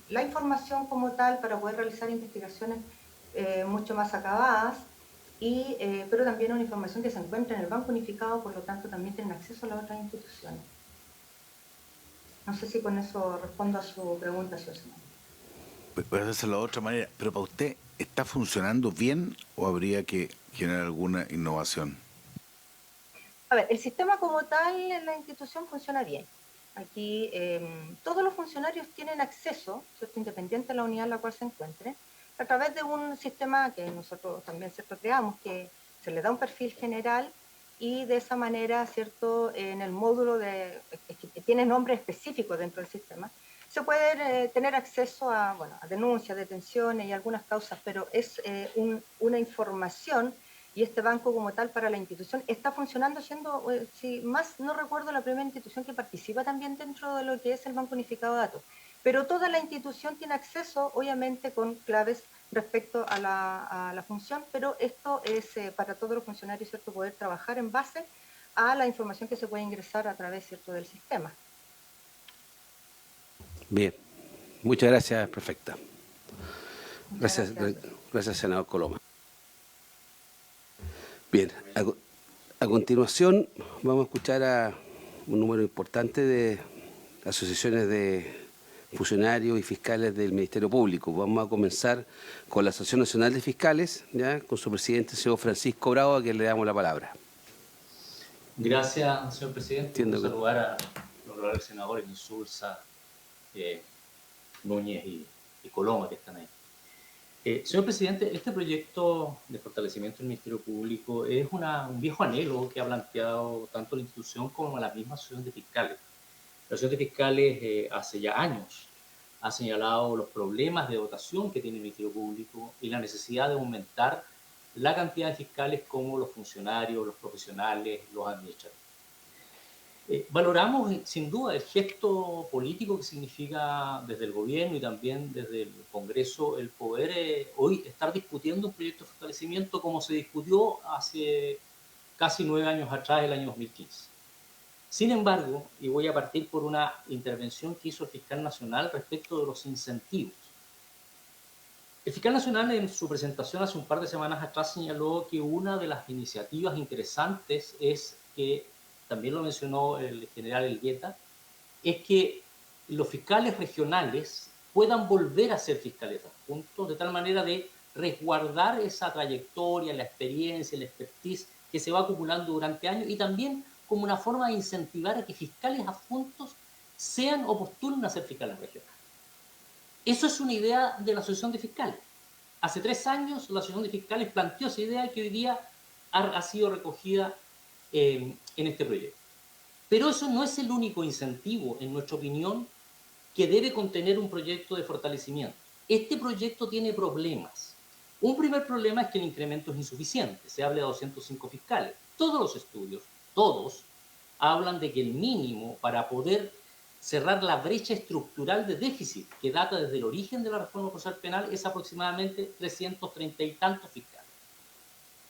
la información como tal para poder realizar investigaciones mucho más acabadas, pero también una información que se encuentra en el Banco Unificado, por lo tanto también tienen acceso a las otras instituciones. No sé si con eso respondo a su pregunta, señor senador. Voy a hacerlo de otra manera, pero para usted, ¿está funcionando bien o habría que generar alguna innovación? A ver, el sistema como tal en la institución funciona bien. Aquí todos los funcionarios tienen acceso, ¿cierto?, independiente de la unidad en la cual se encuentre, a través de un sistema que nosotros también, ¿cierto?, creamos, que se le da un perfil general, y de esa manera, ¿cierto?, en el módulo que tiene nombre específico dentro del sistema, se puede tener acceso a denuncias, detenciones y algunas causas, pero es una información. Y este banco como tal para la institución está funcionando, siendo, si más no recuerdo, la primera institución que participa también dentro de lo que es el Banco Unificado de Datos. Pero toda la institución tiene acceso, obviamente, con claves respecto a la función, pero esto es para todos los funcionarios, ¿cierto?, poder trabajar en base a la información que se puede ingresar a través, ¿cierto?, del sistema. Bien, muchas gracias, prefecta. Gracias, senador Coloma. Bien, a continuación vamos a escuchar a un número importante de asociaciones de funcionarios y fiscales del Ministerio Público. Vamos a comenzar con la Asociación Nacional de Fiscales, ya con su presidente, señor Francisco Bravo, a quien le damos la palabra. Gracias, señor presidente. Quiero saludar a los honorables senadores Insulza, Núñez y Coloma, que están ahí. Señor presidente, este proyecto de fortalecimiento del Ministerio Público es un viejo anhelo que ha planteado tanto la institución como la misma Asociación de Fiscales. La Asociación de Fiscales hace ya años ha señalado los problemas de dotación que tiene el Ministerio Público y la necesidad de aumentar la cantidad de fiscales como los funcionarios, los profesionales, los administrativos. Valoramos sin duda el gesto político que significa desde el gobierno y también desde el Congreso el poder hoy estar discutiendo un proyecto de fortalecimiento como se discutió hace casi 9 años atrás, el año 2015. Sin embargo, y voy a partir por una intervención que hizo el fiscal nacional respecto de los incentivos. El fiscal nacional en su presentación hace un par de semanas atrás señaló que una de las iniciativas interesantes es que, también lo mencionó el general Elgueta, es que los fiscales regionales puedan volver a ser fiscales adjuntos, de tal manera de resguardar esa trayectoria, la experiencia, la expertise que se va acumulando durante años, y también como una forma de incentivar a que fiscales adjuntos sean o postulen a ser fiscales regionales. Eso es una idea de la Asociación de Fiscales. Hace 3 años la Asociación de Fiscales planteó esa idea que hoy día ha sido recogida en este proyecto. Pero eso no es el único incentivo, en nuestra opinión, que debe contener un proyecto de fortalecimiento. Este proyecto tiene problemas. Un primer problema es que el incremento es insuficiente. Se habla de 205 fiscales. Todos los estudios, todos, hablan de que el mínimo para poder cerrar la brecha estructural de déficit que data desde el origen de la reforma procesal penal es aproximadamente 330 y tantos fiscales.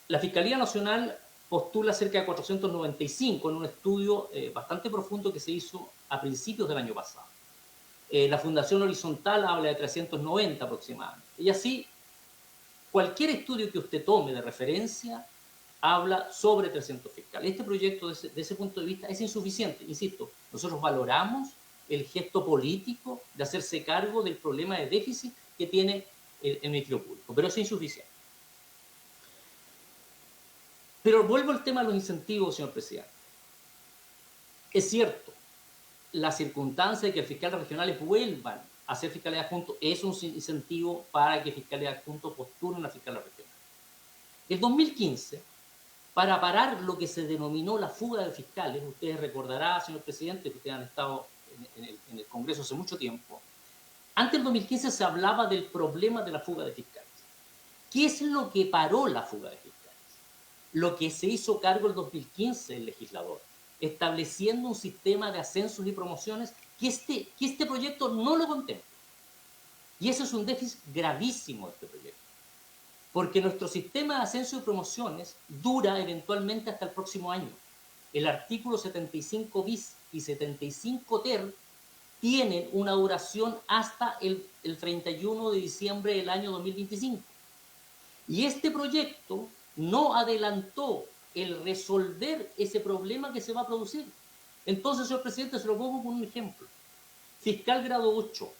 La Fiscalía Nacional postula cerca de 495 en un estudio bastante profundo que se hizo a principios del año pasado. La Fundación Horizontal habla de 390 aproximadamente. Y así, cualquier estudio que usted tome de referencia habla sobre 300 fiscales. Este proyecto, desde ese punto de vista, es insuficiente. Insisto, nosotros valoramos el gesto político de hacerse cargo del problema de déficit que tiene el Ministerio Público, pero es insuficiente. Pero vuelvo al tema de los incentivos, señor presidente. Es cierto, la circunstancia de que fiscales regionales vuelvan a ser fiscales adjuntos es un incentivo para que fiscales adjuntos postulen a fiscales regionales. El 2015, para parar lo que se denominó la fuga de fiscales, ustedes recordarán, señor presidente, que ustedes han estado en el Congreso hace mucho tiempo, antes del 2015 se hablaba del problema de la fuga de fiscales. ¿Qué es lo que paró la fuga de fiscales? Lo que se hizo cargo el 2015 el legislador, estableciendo un sistema de ascensos y promociones que este proyecto no lo contempla. Y eso es un déficit gravísimo de este proyecto, porque nuestro sistema de ascenso y promociones dura eventualmente hasta el próximo año. El artículo 75 bis y 75 ter tienen una duración hasta el 31 de diciembre del año 2025. Y este proyecto no adelantó el resolver ese problema que se va a producir. Entonces, señor presidente, se lo pongo con un ejemplo. Fiscal grado 8,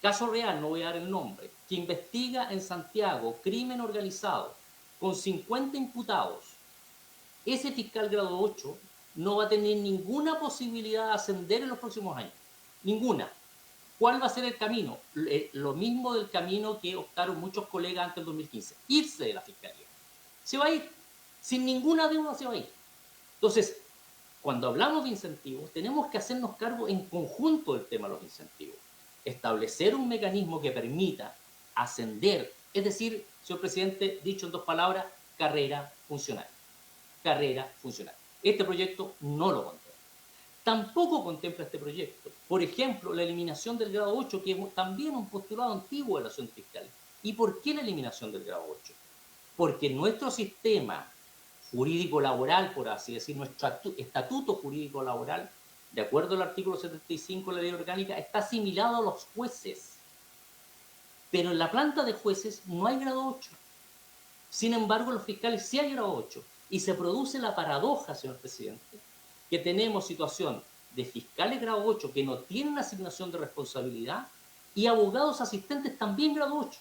caso real, no voy a dar el nombre, que investiga en Santiago crimen organizado con 50 imputados. Ese fiscal grado 8 no va a tener ninguna posibilidad de ascender en los próximos años. Ninguna. ¿Cuál va a ser el camino? Lo mismo del camino que optaron muchos colegas antes del 2015. Irse de la fiscalía. Se va a ir. Sin ninguna deuda se va a ir. Entonces, cuando hablamos de incentivos, tenemos que hacernos cargo en conjunto del tema de los incentivos. Establecer un mecanismo que permita ascender, es decir, señor presidente, dicho en dos palabras, carrera funcional. Carrera funcional. Este proyecto no lo contempla. Tampoco contempla este proyecto, por ejemplo, la eliminación del grado 8, que es también un postulado antiguo de la acción fiscal. ¿Y por qué la eliminación del grado 8? Porque nuestro sistema jurídico laboral, por así decir, nuestro estatuto jurídico laboral, de acuerdo al artículo 75 de la ley orgánica, está asimilado a los jueces. Pero en la planta de jueces no hay grado 8. Sin embargo, en los fiscales sí hay grado 8. Y se produce la paradoja, señor presidente, que tenemos situación de fiscales grado 8 que no tienen asignación de responsabilidad y abogados asistentes también grado 8.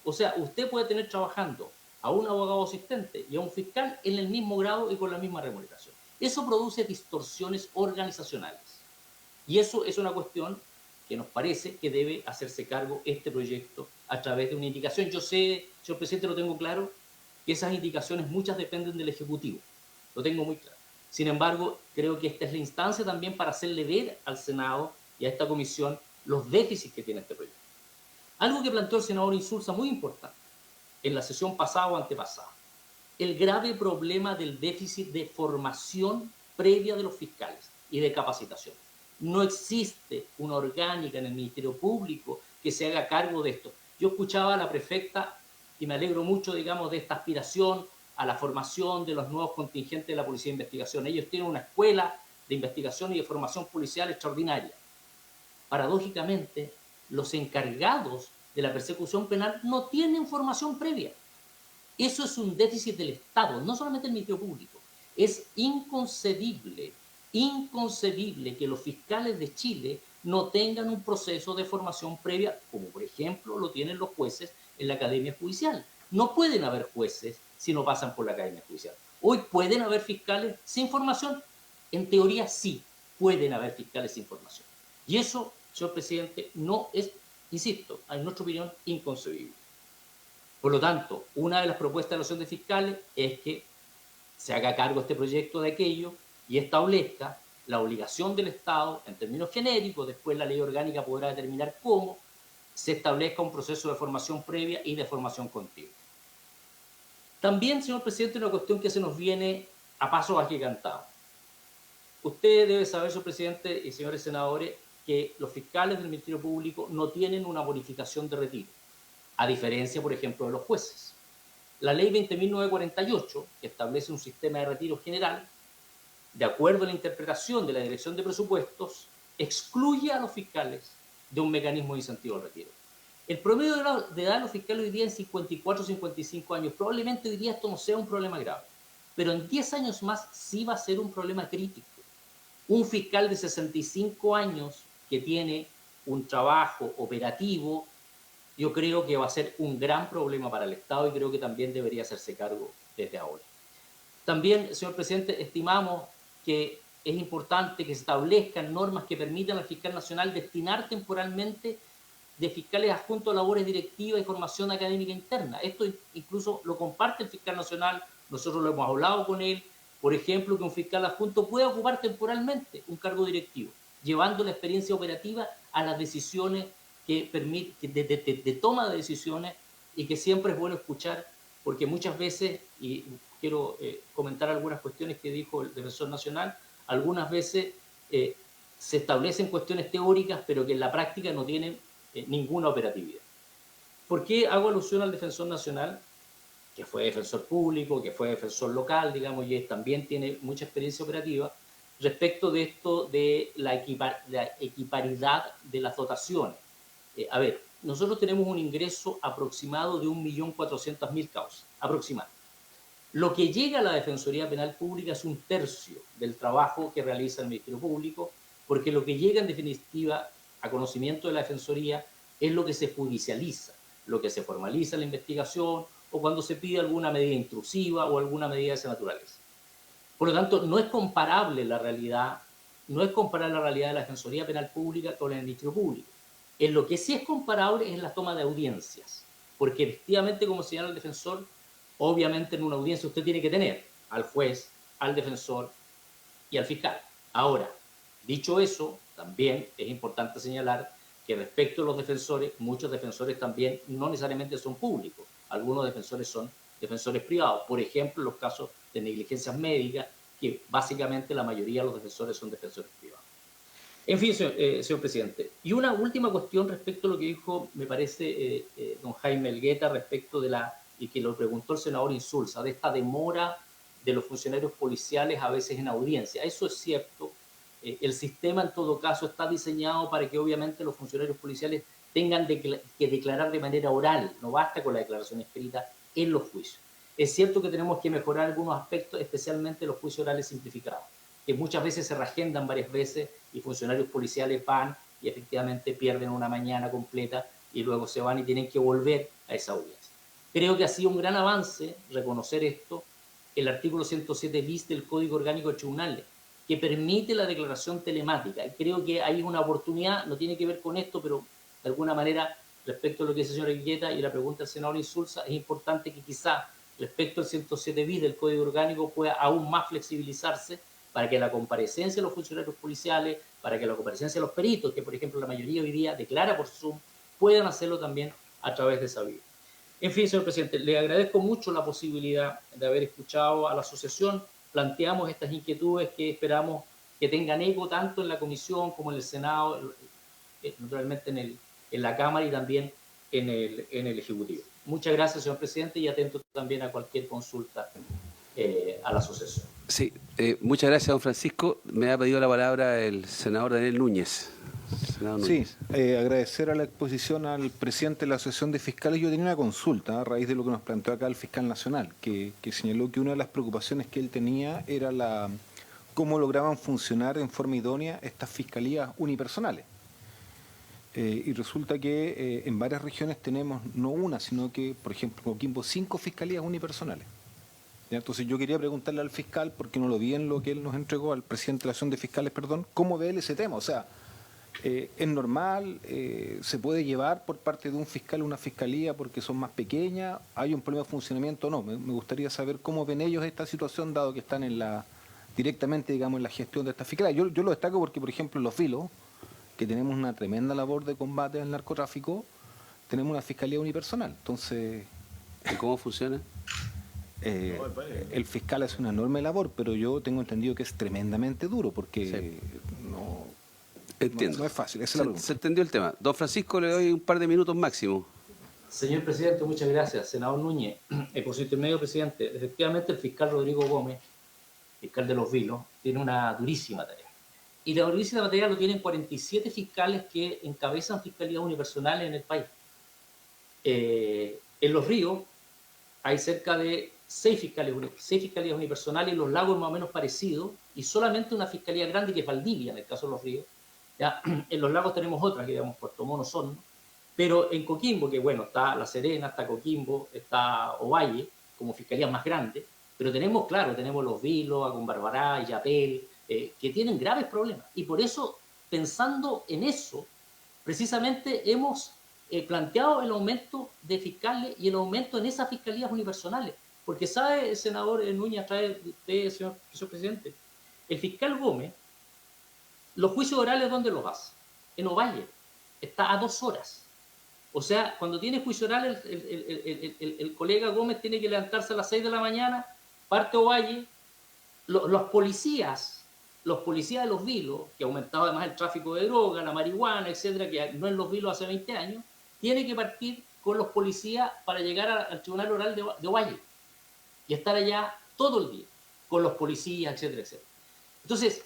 O sea, usted puede tener trabajando a un abogado asistente y a un fiscal en el mismo grado y con la misma remuneración. Eso produce distorsiones organizacionales. Y eso es una cuestión que nos parece que debe hacerse cargo este proyecto a través de una indicación. Yo sé, señor presidente, lo tengo claro, que esas indicaciones muchas dependen del Ejecutivo. Lo tengo muy claro. Sin embargo, creo que esta es la instancia también para hacerle ver al Senado y a esta comisión los déficits que tiene este proyecto. Algo que planteó el senador Insulza muy importante en la sesión pasada o antepasada. El grave problema del déficit de formación previa de los fiscales y de capacitación. No existe una orgánica en el Ministerio Público que se haga cargo de esto. Yo escuchaba a la prefecta y me alegro mucho, digamos, de esta aspiración a la formación de los nuevos contingentes de la Policía de Investigación. Ellos tienen una escuela de investigación y de formación policial extraordinaria. Paradójicamente, los encargados de la persecución penal no tienen formación previa. Eso es un déficit del Estado, no solamente del Ministerio Público. Es inconcebible que los fiscales de Chile no tengan un proceso de formación previa, como por ejemplo lo tienen los jueces en la Academia Judicial. No pueden haber jueces si no pasan por la Academia Judicial. Hoy pueden haber fiscales sin formación. En teoría sí, pueden haber fiscales sin formación. Y eso, señor presidente, no es, insisto, en nuestra opinión, inconcebible. Por lo tanto, una de las propuestas de la Asociación de Fiscales es que se haga cargo este proyecto de aquello y establezca la obligación del Estado en términos genéricos, después la ley orgánica podrá determinar cómo se establezca un proceso de formación previa y de formación continua. También, señor presidente, una cuestión que se nos viene a pasos agigantados. Usted debe saber, señor presidente y señores senadores, que los fiscales del Ministerio Público no tienen una bonificación de retiro, a diferencia, por ejemplo, de los jueces. La ley 20.948, que establece un sistema de retiro general, de acuerdo a la interpretación de la Dirección de Presupuestos, excluye a los fiscales de un mecanismo de incentivo al retiro. El promedio de edad de los fiscales hoy día es 54 o 55 años. Probablemente hoy día esto no sea un problema grave, pero en 10 años más sí va a ser un problema crítico. Un fiscal de 65 años que tiene un trabajo operativo, yo creo que va a ser un gran problema para el Estado y creo que también debería hacerse cargo desde ahora. También, señor presidente, estimamos que es importante que se establezcan normas que permitan al fiscal nacional destinar temporalmente de fiscales adjuntos a labores directivas y formación académica interna. Esto incluso lo comparte el fiscal nacional, nosotros lo hemos hablado con él, por ejemplo, que un fiscal adjunto pueda ocupar temporalmente un cargo directivo, llevando la experiencia operativa a las decisiones de toma de decisiones, y que siempre es bueno escuchar, porque muchas veces, y quiero comentar algunas cuestiones que dijo el defensor nacional, algunas veces se establecen cuestiones teóricas, pero que en la práctica no tienen ninguna operatividad. ¿Por qué hago alusión al defensor nacional? Que fue defensor público, que fue defensor local, digamos, y también tiene mucha experiencia operativa, respecto de esto de la equiparidad de las dotaciones. A ver, nosotros tenemos un ingreso aproximado de 1.400.000 causas, aproximado. Lo que llega a la Defensoría Penal Pública es 1/3 del trabajo que realiza el Ministerio Público, porque lo que llega en definitiva a conocimiento de la Defensoría es lo que se judicializa, lo que se formaliza en la investigación o cuando se pide alguna medida intrusiva o alguna medida de esa naturaleza. Por lo tanto, no es comparable la realidad de la Defensoría Penal Pública con el Ministerio Público. En lo que sí es comparable es la toma de audiencias, porque efectivamente, como señala el defensor, obviamente en una audiencia usted tiene que tener al juez, al defensor y al fiscal. Ahora, dicho eso, también es importante señalar que respecto a los defensores, muchos defensores también no necesariamente son públicos. Algunos defensores son defensores privados. Por ejemplo, en los casos de negligencias médicas, que básicamente la mayoría de los defensores son defensores privados. En fin, señor presidente. Y una última cuestión respecto a lo que dijo, me parece, don Jaime Elgueta, respecto de y que lo preguntó el senador Insulza, de esta demora de los funcionarios policiales a veces en audiencia. Eso es cierto. El sistema, en todo caso, está diseñado para que obviamente los funcionarios policiales tengan que declarar de manera oral, no basta con la declaración escrita en los juicios. Es cierto que tenemos que mejorar algunos aspectos, especialmente los juicios orales simplificados, que muchas veces se reagendan varias veces y funcionarios policiales van y efectivamente pierden una mañana completa y luego se van y tienen que volver a esa audiencia. Creo que ha sido un gran avance reconocer esto, el artículo 107 bis del Código Orgánico de Tribunales, que permite la declaración telemática. Creo que hay una oportunidad, no tiene que ver con esto, pero de alguna manera, respecto a lo que dice el señor Elgueta y la pregunta del senador Insulza, es importante que quizá respecto al 107 bis del Código Orgánico pueda aún más flexibilizarse para que la comparecencia de los funcionarios policiales, para que la comparecencia de los peritos, que por ejemplo la mayoría hoy día declara por Zoom, puedan hacerlo también a través de esa vía. En fin, señor presidente, le agradezco mucho la posibilidad de haber escuchado a la asociación. Planteamos estas inquietudes que esperamos que tengan eco tanto en la comisión como en el Senado, naturalmente en la Cámara y también en el Ejecutivo. Muchas gracias, señor presidente, y atento también a cualquier consulta a la asociación. Sí, muchas gracias, don Francisco. Me ha pedido la palabra el senador Daniel Núñez. Sí, agradecer a la exposición al presidente de la Asociación de Fiscales. Yo tenía una consulta a raíz de lo que nos planteó acá el fiscal nacional, que señaló que una de las preocupaciones que él tenía era cómo lograban funcionar en forma idónea estas fiscalías unipersonales. Y resulta que en varias regiones tenemos no una, sino que, por ejemplo, en Coquimbo, 5 fiscalías unipersonales. ¿Ya? Entonces yo quería preguntarle al fiscal, porque no lo vi en lo que él nos entregó, al presidente de la Asociación de Fiscales, perdón, ¿cómo ve él ese tema? O sea, ¿es normal? ¿Se puede llevar por parte de un fiscal una fiscalía porque son más pequeñas? ¿Hay un problema de funcionamiento o no? Me gustaría saber cómo ven ellos esta situación, dado que están en la directamente, digamos, en la gestión de esta fiscalía. Yo lo destaco porque, por ejemplo, en Los Vilos, que tenemos una tremenda labor de combate al narcotráfico, tenemos una fiscalía unipersonal. Entonces, ¿Y cómo funciona? el fiscal hace una enorme labor, pero yo tengo entendido que es tremendamente duro porque Entiendo. no es fácil. Esa es la pregunta. Se entendió el tema. Don Francisco, le doy un par de minutos máximo. Señor presidente, muchas gracias. Senador Núñez, por su intermedio, presidente, efectivamente el fiscal Rodrigo Gómez, fiscal de Los Vilos, tiene una durísima tarea. Y la durísima tarea lo tienen 47 fiscales que encabezan fiscalías unipersonales en el país. En Los Ríos hay cerca de 6 fiscalías unipersonales, y Los Lagos es más o menos parecido, y solamente una fiscalía grande que es Valdivia, en el caso de Los Ríos. ¿Ya? En Los Lagos tenemos otras, que digamos Puerto Montt, Osorno, pero en Coquimbo, que bueno, está La Serena, está Coquimbo, está Ovalle, como fiscalías más grandes, pero tenemos, claro, tenemos Los Vilos, Acumbarbará, Yapel, que tienen graves problemas. Y por eso, pensando en eso, precisamente hemos planteado el aumento de fiscales y el aumento en esas fiscalías unipersonales. Porque sabe, senador Núñez, trae usted, señor presidente, el fiscal Gómez, los juicios orales, ¿dónde los hace? En Ovalle. Está a 2 horas. O sea, cuando tiene juicio oral, el colega Gómez tiene que levantarse a las 6 de la mañana, parte a Ovalle. Los policías de Los Vilos, que ha aumentado además el tráfico de droga, la marihuana, etcétera, que no en Los Vilos hace 20 años, tiene que partir con los policías para llegar al tribunal oral de Ovalle y estar allá todo el día con los policías, etcétera, etcétera. Entonces,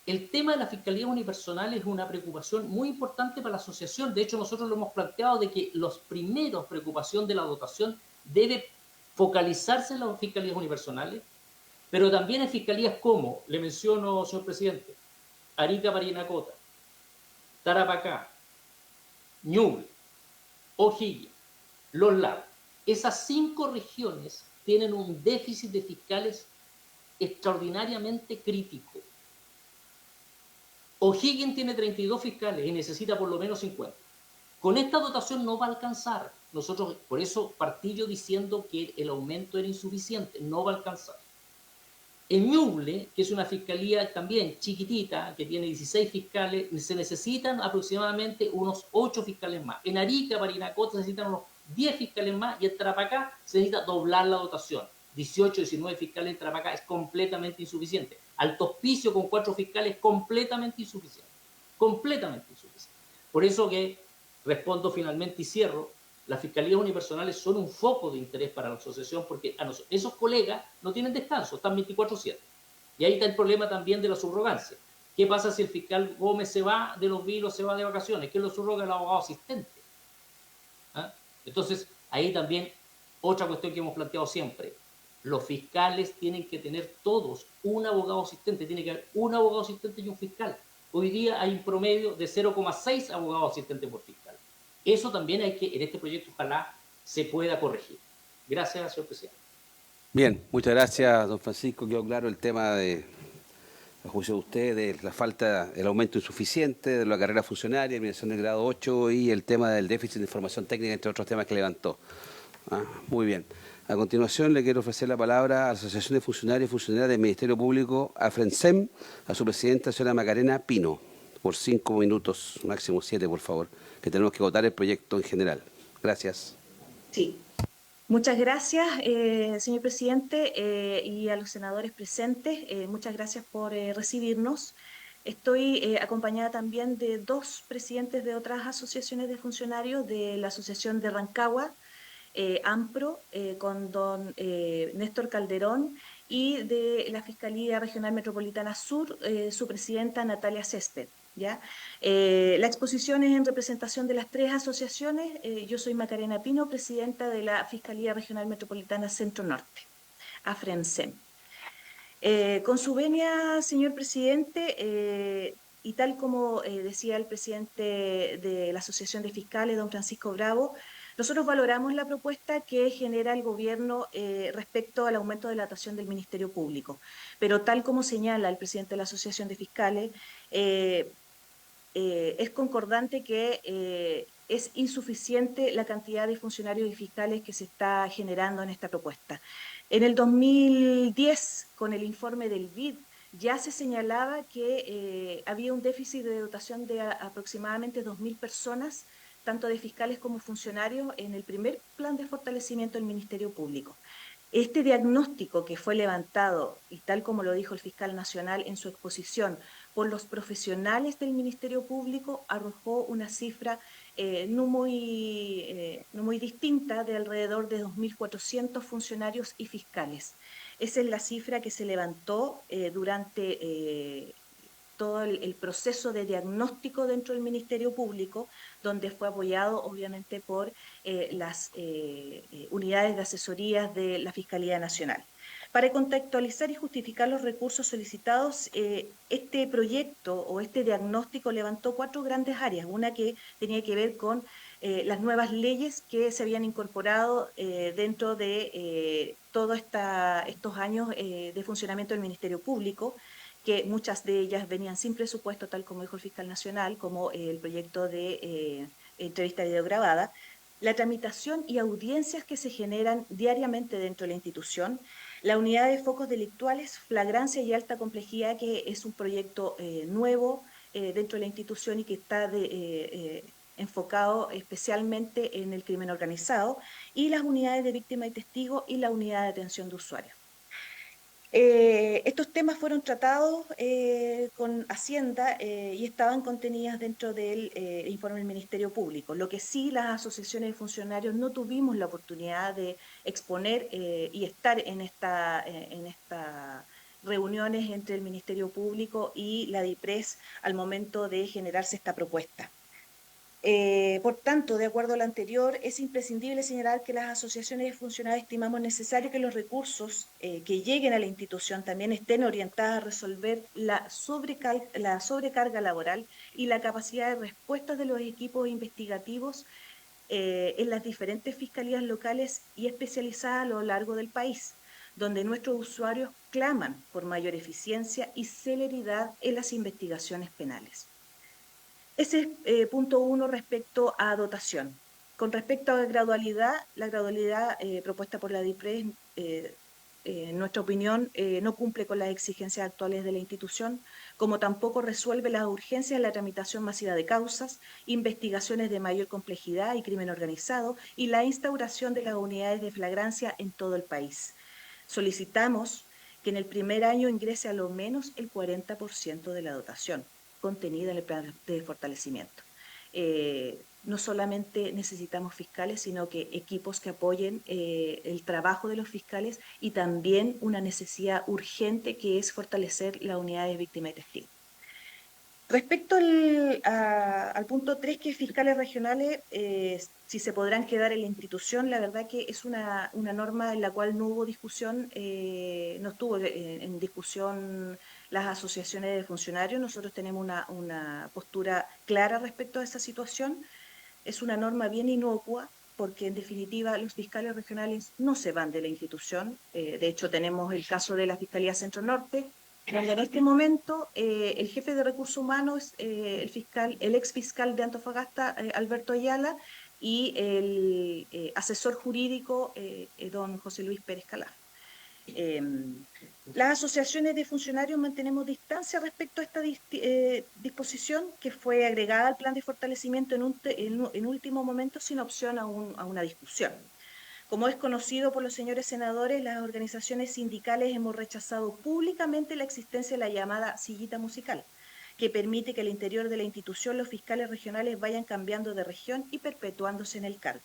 el tema de la fiscalía unipersonal es una preocupación muy importante para la asociación. De hecho, nosotros lo hemos planteado de que los primeros preocupación de la dotación debe focalizarse en las fiscalías unipersonales, pero también en fiscalías como, le menciono, señor presidente, Arica, Parinacota, Tarapacá, Ñuble, O'Higgins, Los Lagos. Esas 5 regiones tienen un déficit de fiscales extraordinariamente crítico. O'Higgins tiene 32 fiscales y necesita por lo menos 50. Con esta dotación no va a alcanzar. Nosotros, por eso partí yo diciendo que el aumento era insuficiente, no va a alcanzar. En Ñuble, que es una fiscalía también chiquitita, que tiene 16 fiscales, se necesitan aproximadamente unos 8 fiscales más. En Arica, Parinacota, se necesitan unos 10 fiscales más, y en Tarapacá se necesita doblar la dotación. 18, 19 fiscales en Tarapacá es completamente insuficiente. Alto Hospicio con 4 fiscales completamente insuficiente. Completamente insuficiente. Por eso que respondo finalmente y cierro, las fiscalías unipersonales son un foco de interés para la asociación, porque esos colegas no tienen descanso, están 24/7. Y ahí está el problema también de la subrogancia. ¿Qué pasa si el fiscal Gómez se va de Los Vilos, se va de vacaciones? ¿Quién lo subroga? El abogado asistente. ¿Ah? Entonces, ahí también otra cuestión que hemos planteado siempre. Los fiscales tienen que tener todos un abogado asistente, tiene que haber un abogado asistente y un fiscal. Hoy día hay un promedio de 0,6 abogados asistentes por fiscal. Eso también hay que, en este proyecto, ojalá se pueda corregir. Gracias, señor presidente. Bien, muchas gracias, don Francisco. Quedó claro el tema de, a juicio de usted, de la falta, el aumento insuficiente de la carrera funcionaria, eliminación del grado 8 y el tema del déficit de información técnica, entre otros temas que levantó. Muy bien. A continuación le quiero ofrecer la palabra a la Asociación de Funcionarios y Funcionarias del Ministerio Público, AFRENSEM, a su presidenta, señora Macarena Pino, por 5 minutos, máximo 7, por favor, que tenemos que votar el proyecto en general. Gracias. Sí. Muchas gracias, señor presidente, y a los senadores presentes. Muchas gracias por recibirnos. Estoy acompañada también de 2 presidentes de otras asociaciones de funcionarios, de la Asociación de Rancagua, AMPRO, con don Néstor Calderón, y de la Fiscalía Regional Metropolitana Sur, su presidenta Natalia Césped. ¿Ya? La exposición es en representación de las 3 asociaciones. Yo soy Macarena Pino, presidenta de la Fiscalía Regional Metropolitana Centro Norte, AFRENSEM. Con su venia, señor presidente, y tal como decía el presidente de la Asociación de Fiscales, don Francisco Bravo, nosotros valoramos la propuesta que genera el gobierno respecto al aumento de la dotación del Ministerio Público, pero tal como señala el presidente de la Asociación de Fiscales, es concordante que es insuficiente la cantidad de funcionarios y fiscales que se está generando en esta propuesta. En el 2010, con el informe del BID, ya se señalaba que había un déficit de dotación de aproximadamente 2.000 personas, tanto de fiscales como funcionarios, en el primer plan de fortalecimiento del Ministerio Público. Este diagnóstico que fue levantado, y tal como lo dijo el fiscal nacional en su exposición, por los profesionales del Ministerio Público, arrojó una cifra no muy distinta, de alrededor de 2.400 funcionarios y fiscales. Esa es la cifra que se levantó durante todo el proceso de diagnóstico dentro del Ministerio Público, donde fue apoyado obviamente por las unidades de asesorías de la Fiscalía Nacional. Para contextualizar y justificar los recursos solicitados, este proyecto o este diagnóstico levantó 4 grandes áreas. Una que tenía que ver con las nuevas leyes que se habían incorporado dentro de todos estos años de funcionamiento del Ministerio Público, que muchas de ellas venían sin presupuesto, tal como dijo el fiscal nacional, como el proyecto de entrevista videograbada, la tramitación y audiencias que se generan diariamente dentro de la institución, la unidad de focos delictuales, flagrancia y alta complejidad, que es un proyecto nuevo dentro de la institución y que está enfocado especialmente en el crimen organizado, y las unidades de víctima y testigo y la unidad de atención de usuarios. Estos temas fueron tratados con Hacienda y estaban contenidas dentro del informe del Ministerio Público. Lo que sí, las asociaciones de funcionarios no tuvimos la oportunidad de exponer y estar en estas reuniones entre el Ministerio Público y la DIPRES al momento de generarse esta propuesta. Por tanto, de acuerdo a lo anterior, es imprescindible señalar que las asociaciones de funcionarios estimamos necesario que los recursos que lleguen a la institución también estén orientados a resolver la sobrecarga laboral y la capacidad de respuesta de los equipos investigativos en las diferentes fiscalías locales y especializadas a lo largo del país, donde nuestros usuarios claman por mayor eficiencia y celeridad en las investigaciones penales. Ese es punto 1 respecto a dotación. Con respecto a la gradualidad propuesta por la DIPRES, en nuestra opinión, no cumple con las exigencias actuales de la institución, como tampoco resuelve las urgencias de la tramitación masiva de causas, investigaciones de mayor complejidad y crimen organizado, y la instauración de las unidades de flagrancia en todo el país. Solicitamos que en el primer año ingrese a lo menos el 40% de la dotación contenida en el plan de fortalecimiento. No solamente necesitamos fiscales, sino que equipos que apoyen el trabajo de los fiscales, y también una necesidad urgente que es fortalecer la unidad de víctima y testigo. Respecto al punto 3, que fiscales regionales, si se podrán quedar en la institución, la verdad que es una norma en la cual no hubo discusión, no estuvo en discusión las asociaciones de funcionarios. Nosotros tenemos una postura clara respecto a esa situación. Es una norma bien inocua, porque en definitiva los fiscales regionales no se van de la institución. De hecho, tenemos el caso de la Fiscalía Centro Norte, donde en este momento el jefe de recursos humanos es el ex fiscal de Antofagasta, Alberto Ayala, y el asesor jurídico, don José Luis Pérez Calaf. Las asociaciones de funcionarios mantenemos distancia respecto a esta disposición, que fue agregada al plan de fortalecimiento en último momento, sin opción a una discusión. Como es conocido por los señores senadores, las organizaciones sindicales hemos rechazado públicamente la existencia de la llamada sillita musical, que permite que al interior de la institución los fiscales regionales vayan cambiando de región y perpetuándose en el cargo.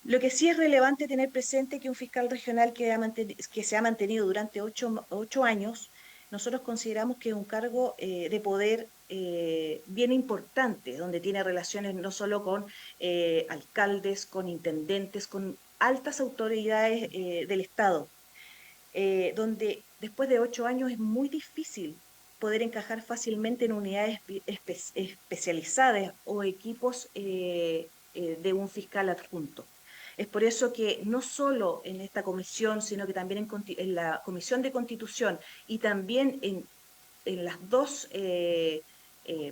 Lo que sí es relevante tener presente que un fiscal regional que se ha mantenido durante 8 años, nosotros consideramos que es un cargo de poder bien importante, donde tiene relaciones no solo con alcaldes, con intendentes, con altas autoridades del Estado, donde después de 8 años es muy difícil poder encajar fácilmente en unidades especializadas o equipos de un fiscal adjunto. Es por eso que no solo en esta comisión, sino que también en la Comisión de Constitución y también en las dos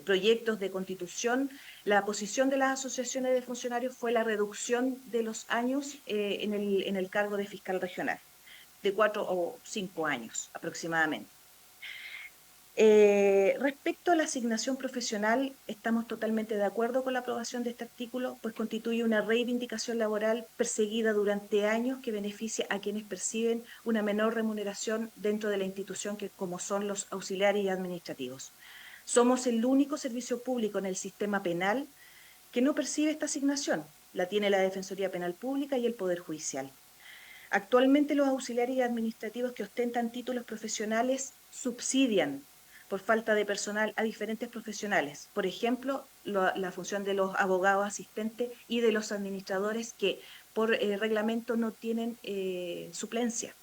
proyectos de constitución, la posición de las asociaciones de funcionarios fue la reducción de los años en el cargo de fiscal regional, de 4 o 5 años aproximadamente. Respecto a la asignación profesional, estamos totalmente de acuerdo con la aprobación de este artículo, pues constituye una reivindicación laboral perseguida durante años que beneficia a quienes perciben una menor remuneración dentro de la institución, que como son los auxiliares y administrativos. Somos el único servicio público en el sistema penal que no percibe esta asignación. La tiene la Defensoría Penal Pública y el Poder Judicial. Actualmente los auxiliares administrativos que ostentan títulos profesionales subsidian por falta de personal a diferentes profesionales. Por ejemplo, la función de los abogados asistentes y de los administradores que por reglamento no tienen suplencia.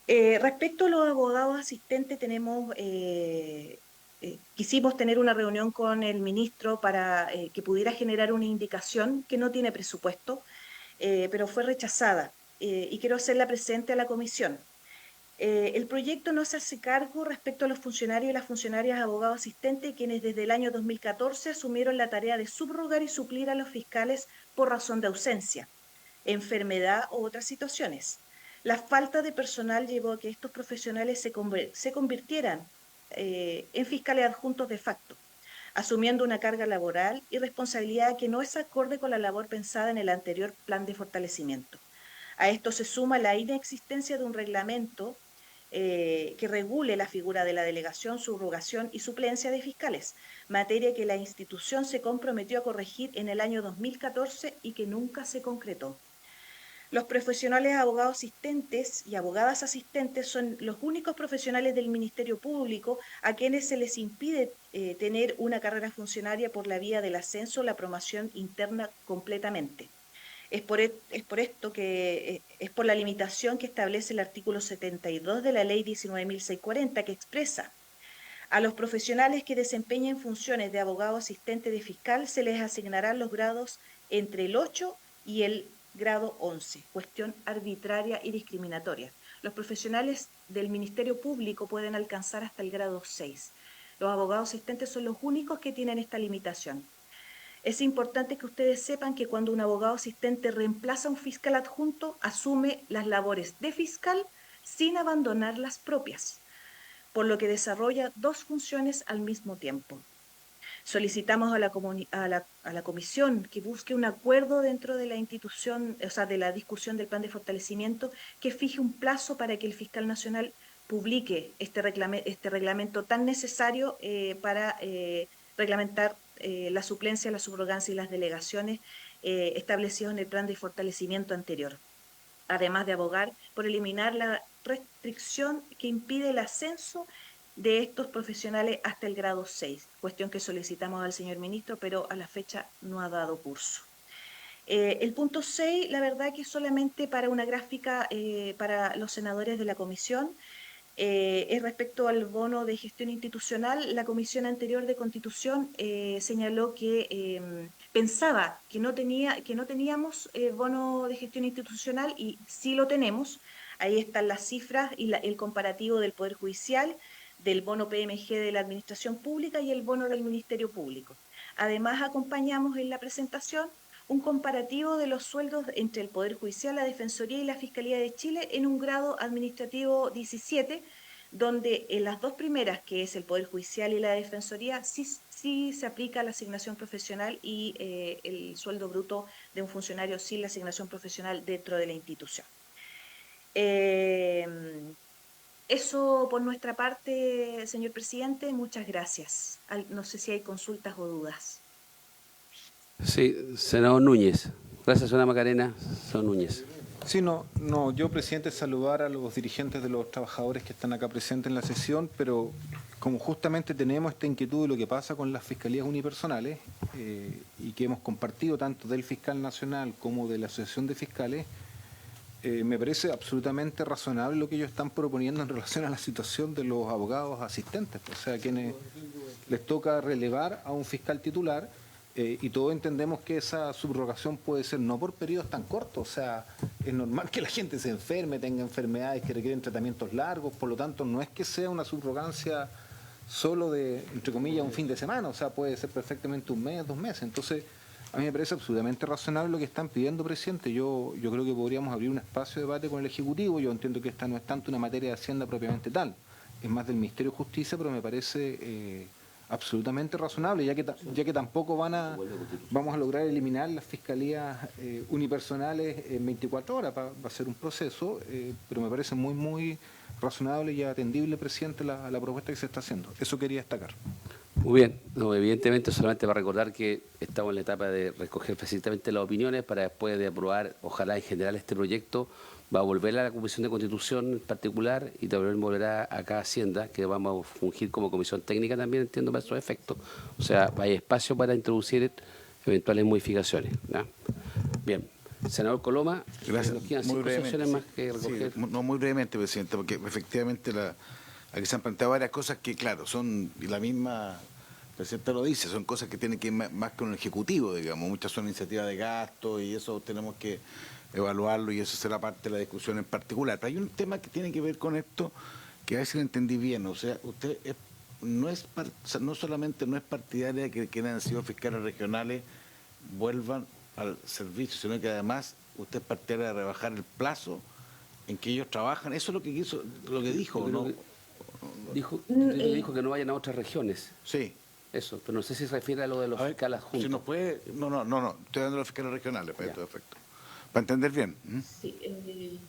Respecto a los abogados asistentes, quisimos tener una reunión con el ministro para que pudiera generar una indicación que no tiene presupuesto, pero fue rechazada y quiero hacerla presente a la comisión. El proyecto no se hace cargo respecto a los funcionarios y las funcionarias abogados asistentes, quienes desde el año 2014 asumieron la tarea de subrogar y suplir a los fiscales por razón de ausencia, enfermedad u otras situaciones. La falta de personal llevó a que estos profesionales se convirtieran en fiscales adjuntos de facto, asumiendo una carga laboral y responsabilidad que no es acorde con la labor pensada en el anterior plan de fortalecimiento. A esto se suma la inexistencia de un reglamento que regule la figura de la delegación, subrogación y suplencia de fiscales, materia que la institución se comprometió a corregir en el año 2014 y que nunca se concretó. Los profesionales abogados asistentes y abogadas asistentes son los únicos profesionales del Ministerio Público a quienes se les impide tener una carrera funcionaria por la vía del ascenso o la promoción interna completamente. Es por la limitación que establece el artículo 72 de la Ley 19.640, que expresa: a los profesionales que desempeñen funciones de abogado asistente de fiscal se les asignarán los grados entre el 8 y el grado 11, cuestión arbitraria y discriminatoria. Los profesionales del Ministerio Público pueden alcanzar hasta el grado 6. Los abogados asistentes son los únicos que tienen esta limitación. Es importante que ustedes sepan que cuando un abogado asistente reemplaza a un fiscal adjunto, asume las labores de fiscal sin abandonar las propias, por lo que desarrolla dos funciones al mismo tiempo. Solicitamos a la comisión que busque un acuerdo dentro de la institución, o sea, de la discusión del plan de fortalecimiento, que fije un plazo para que el fiscal nacional publique este reglamento tan necesario para reglamentar la suplencia, la subrogancia y las delegaciones establecidos en el plan de fortalecimiento anterior, además de abogar por eliminar la restricción que impide el ascenso de estos profesionales hasta el grado 6, cuestión que solicitamos al señor ministro, pero a la fecha no ha dado curso. El punto 6, la verdad que es solamente para una gráfica para los senadores de la comisión. Es respecto al bono de gestión institucional. La comisión anterior de Constitución señaló que pensaba que no teníamos bono de gestión institucional, y sí lo tenemos. Ahí están las cifras y el comparativo del Poder Judicial, del bono PMG de la Administración Pública y el bono del Ministerio Público. Además, acompañamos en la presentación un comparativo de los sueldos entre el Poder Judicial, la Defensoría y la Fiscalía de Chile en un grado administrativo 17, donde en las dos primeras, que es el Poder Judicial y la Defensoría, sí se aplica la asignación profesional y el sueldo bruto de un funcionario sin la asignación profesional dentro de la institución. Eso por nuestra parte, señor presidente. Muchas gracias. No sé si hay consultas o dudas. Sí, senador Núñez. Gracias, señora Macarena. Senador Núñez. Sí, yo, presidente, saludar a los dirigentes de los trabajadores que están acá presentes en la sesión, pero como justamente tenemos esta inquietud de lo que pasa con las fiscalías unipersonales y que hemos compartido tanto del fiscal nacional como de la asociación de fiscales, me parece absolutamente razonable lo que ellos están proponiendo en relación a la situación de los abogados asistentes, o sea, quienes les toca relevar a un fiscal titular, y todos entendemos que esa subrogación puede ser no por periodos tan cortos, o sea, es normal que la gente se enferme, tenga enfermedades que requieren tratamientos largos, por lo tanto no es que sea una subrogancia solo de, entre comillas, un fin de semana, o sea, puede ser perfectamente un mes, 2 meses, entonces a mí me parece absolutamente razonable lo que están pidiendo, presidente. Yo creo que podríamos abrir un espacio de debate con el Ejecutivo. Yo entiendo que esta no es tanto una materia de Hacienda propiamente tal, del Ministerio de Justicia, pero me parece absolutamente razonable, ya que tampoco vamos a lograr eliminar las fiscalías unipersonales en 24 horas. Va a ser un proceso, pero me parece muy, muy razonable y atendible, presidente, la propuesta que se está haciendo. Eso quería destacar. Muy bien, no, evidentemente solamente para recordar que estamos en la etapa de recoger precisamente las opiniones para después de aprobar, ojalá en general este proyecto, va a volver a la Comisión de Constitución en particular y también volverá acá a Hacienda, que vamos a fungir como comisión técnica también, entiendo, para esos efectos. O sea, hay espacio para introducir eventuales modificaciones, ¿no? Bien. Senador Coloma, gracias. nos quedan Muy 5 brevemente, sesiones más que recoger. Sí, no, muy brevemente, presidente, porque efectivamente aquí se han planteado varias cosas que, claro, son, y la misma presidenta lo dice, son cosas que tienen que ir más con el Ejecutivo, digamos. Muchas son iniciativas de gasto y eso tenemos que evaluarlo y eso será parte de la discusión en particular. Pero hay un tema que tiene que ver con esto, que a ver si lo entendí bien. O sea, usted no solamente no es partidaria de que quienes han sido fiscales regionales vuelvan al servicio, sino que además usted es partidaria de rebajar el plazo en que ellos trabajan. Eso es lo que dijo, ¿no? Dijo que no vayan a otras regiones. Sí. Eso, pero no sé si se refiere a lo de los fiscales juntos. Si nos puede, no, estoy dando los fiscales regionales para todo efecto. Para entender bien. Sí,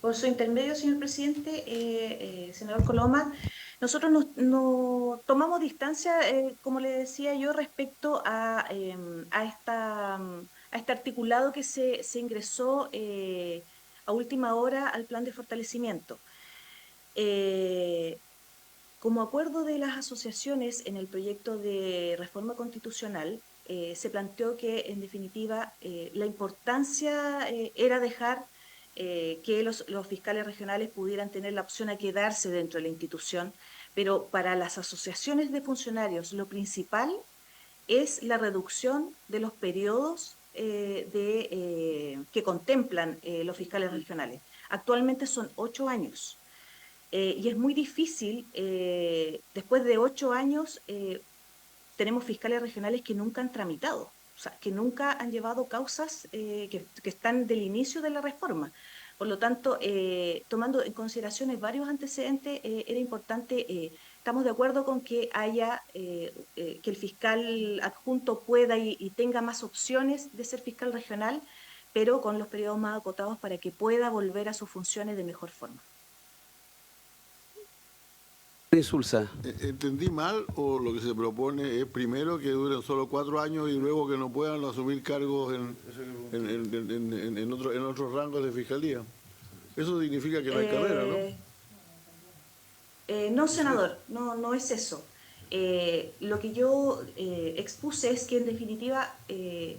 por su intermedio, señor presidente, senador Coloma, nosotros nos tomamos distancia, como le decía yo, respecto a este articulado que se ingresó a última hora al plan de fortalecimiento. Como acuerdo de las asociaciones en el proyecto de reforma constitucional, se planteó que, en definitiva, la importancia era dejar que los fiscales regionales pudieran tener la opción a quedarse dentro de la institución, pero para las asociaciones de funcionarios lo principal es la reducción de los periodos que contemplan los fiscales regionales. Actualmente son 8 años. Y es muy difícil, después de 8 años, tenemos fiscales regionales que nunca han tramitado, o sea, que nunca han llevado causas que están del inicio de la reforma. Por lo tanto, tomando en consideración varios antecedentes, era importante, estamos de acuerdo con que haya, que el fiscal adjunto pueda y tenga más opciones de ser fiscal regional, pero con los periodos más acotados para que pueda volver a sus funciones de mejor forma. Insulsa. ¿Entendí mal o lo que se propone es primero que duren solo 4 años y luego que no puedan asumir cargos en otros rangos de fiscalía? Eso significa que no hay carrera, ¿no? No, senador, no es eso. Lo que yo expuse es que en definitiva en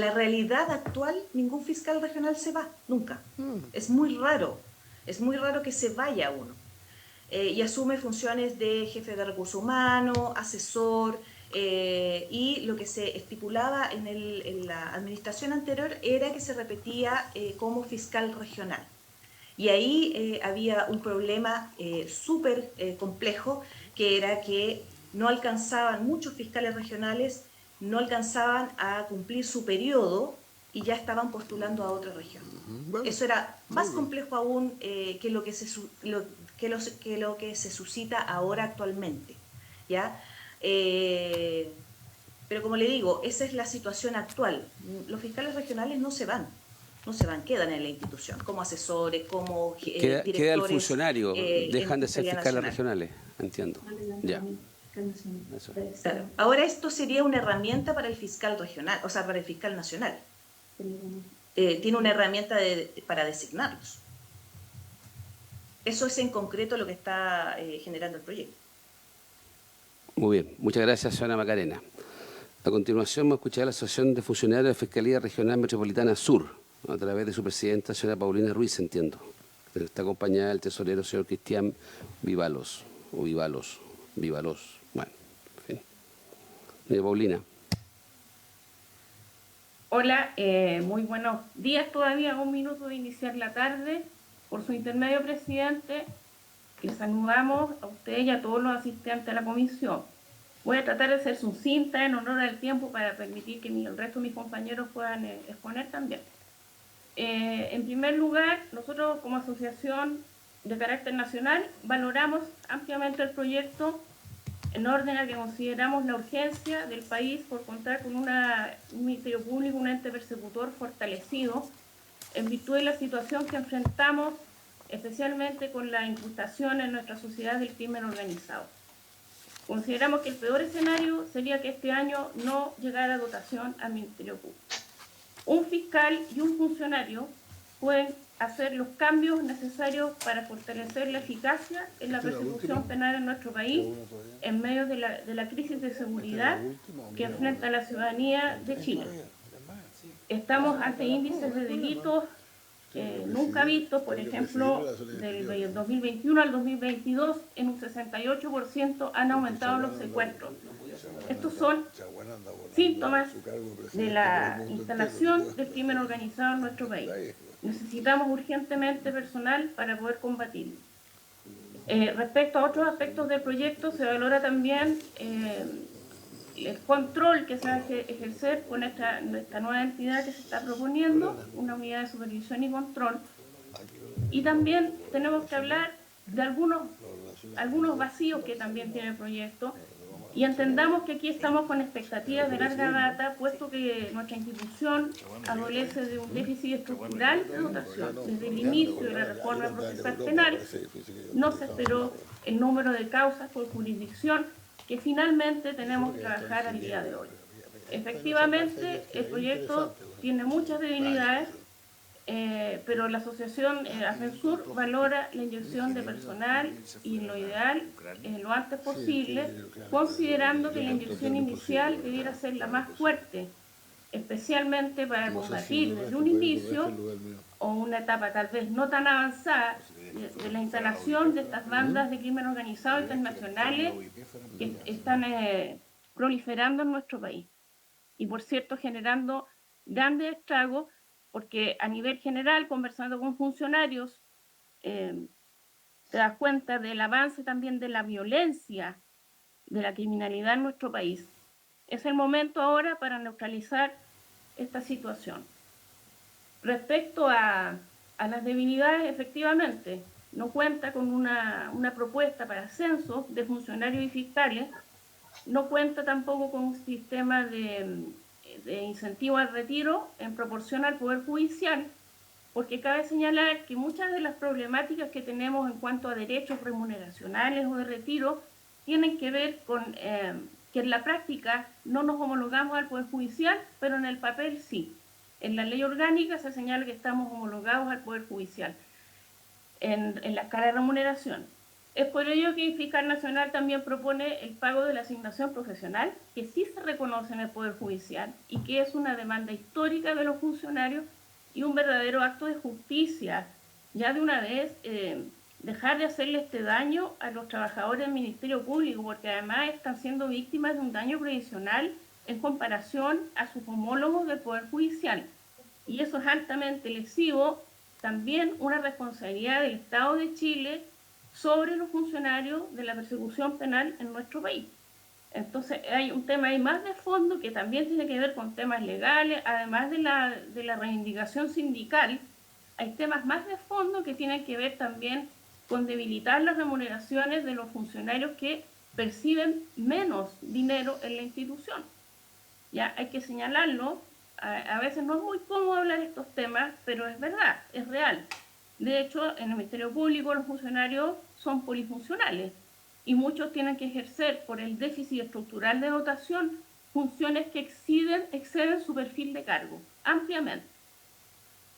la realidad actual ningún fiscal regional se va, nunca. Es muy raro que se vaya uno. Y asume funciones de jefe de recursos humanos, asesor, y lo que se estipulaba en la administración anterior era que se repetía como fiscal regional. Y ahí había un problema súper complejo, que era que no alcanzaban, muchos fiscales regionales no alcanzaban a cumplir su periodo y ya estaban postulando a otra región. Bueno, eso era más complejo aún que lo que se suscita ahora actualmente, ¿ya? Pero como le digo, esa es la situación actual. Los fiscales regionales no se van, quedan en la institución, como asesores, como directores. Queda el funcionario, dejan de ser fiscales regionales, entiendo. Ya. Claro. Ahora esto sería una herramienta para el fiscal regional, o sea, para el fiscal nacional. Tiene una herramienta para designarlos. Eso es en concreto lo que está generando el proyecto. Muy bien, muchas gracias, señora Macarena. A continuación, vamos a escuchar a la Asociación de Funcionarios de Fiscalía Regional Metropolitana Sur, a través de su presidenta, señora Paulina Ruiz, entiendo. Está acompañada del tesorero, señor Cristian Vivalos, bueno, en fin. Señora Paulina. Hola, muy buenos días todavía, a un minuto de iniciar la tarde. Por su intermedio, presidente, les saludamos a usted y a todos los asistentes a la comisión. Voy a tratar de ser sucinta en honor al tiempo para permitir que el resto de mis compañeros puedan exponer también. En primer lugar, nosotros como asociación de carácter nacional, valoramos ampliamente el proyecto en orden a que consideramos la urgencia del país por contar con un Ministerio Público, un ente persecutor fortalecido, en virtud de la situación que enfrentamos, especialmente con la incrustación en nuestra sociedad del crimen organizado. Consideramos que el peor escenario sería que este año no llegara dotación al Ministerio Público. Un fiscal y un funcionario pueden hacer los cambios necesarios para fortalecer la eficacia en la persecución penal en nuestro país en medio de la crisis de seguridad que enfrenta la ciudadanía de Chile. Estamos ante índices de delitos nunca vistos, por ejemplo, del 2021 al 2022, en un 68% han aumentado los secuestros. Estos son síntomas de la instalación del crimen organizado en nuestro país. Necesitamos urgentemente personal para poder combatirlo. Respecto a otros aspectos del proyecto, se valora también el control que se va a ejercer con esta nueva entidad que se está proponiendo, una unidad de supervisión y control. Y también tenemos que hablar de algunos vacíos que también tiene el proyecto, y entendamos que aquí estamos con expectativas de larga data, puesto que nuestra institución adolece de un déficit estructural de dotación. Desde el inicio de la reforma procesal penal no se esperó el número de causas por jurisdicción que finalmente tenemos que trabajar al día de hoy. Efectivamente, el proyecto tiene muchas debilidades, pero la asociación AFENSUR valora la inyección de personal y lo ideal lo antes posible, considerando que la inyección inicial debiera ser la más fuerte, especialmente para combatir desde un inicio o una etapa tal vez no tan avanzada de la instalación de estas bandas de crimen organizado internacionales que están proliferando en nuestro país y, por cierto, generando grandes estragos, porque a nivel general, conversando con funcionarios, te das cuenta del avance también de la violencia, de la criminalidad en nuestro país. Es el momento ahora para neutralizar esta situación. Respecto a las debilidades, efectivamente, no cuenta con una propuesta para ascensos de funcionarios y fiscales, no cuenta tampoco con un sistema de incentivo al retiro en proporción al Poder Judicial, porque cabe señalar que muchas de las problemáticas que tenemos en cuanto a derechos remuneracionales o de retiro tienen que ver con que en la práctica no nos homologamos al Poder Judicial, pero en el papel sí. En la ley orgánica se señala que estamos homologados al Poder Judicial en la escala de remuneración. Es por ello que el Fiscal Nacional también propone el pago de la asignación profesional, que sí se reconoce en el Poder Judicial y que es una demanda histórica de los funcionarios y un verdadero acto de justicia. Ya de una vez dejar de hacerle este daño a los trabajadores del Ministerio Público, porque además están siendo víctimas de un daño previsional en comparación a sus homólogos del Poder Judicial. Y eso es altamente lesivo, también una responsabilidad del Estado de Chile sobre los funcionarios de la persecución penal en nuestro país. Entonces hay un tema ahí más de fondo que también tiene que ver con temas legales, además de la reivindicación sindical, hay temas más de fondo que tienen que ver también con debilitar las remuneraciones de los funcionarios que perciben menos dinero en la institución. Ya hay que señalarlo, a veces no es muy cómodo hablar de estos temas, pero es verdad, es real. De hecho, en el Ministerio Público los funcionarios son polifuncionales y muchos tienen que ejercer por el déficit estructural de dotación funciones que exceden su perfil de cargo, ampliamente.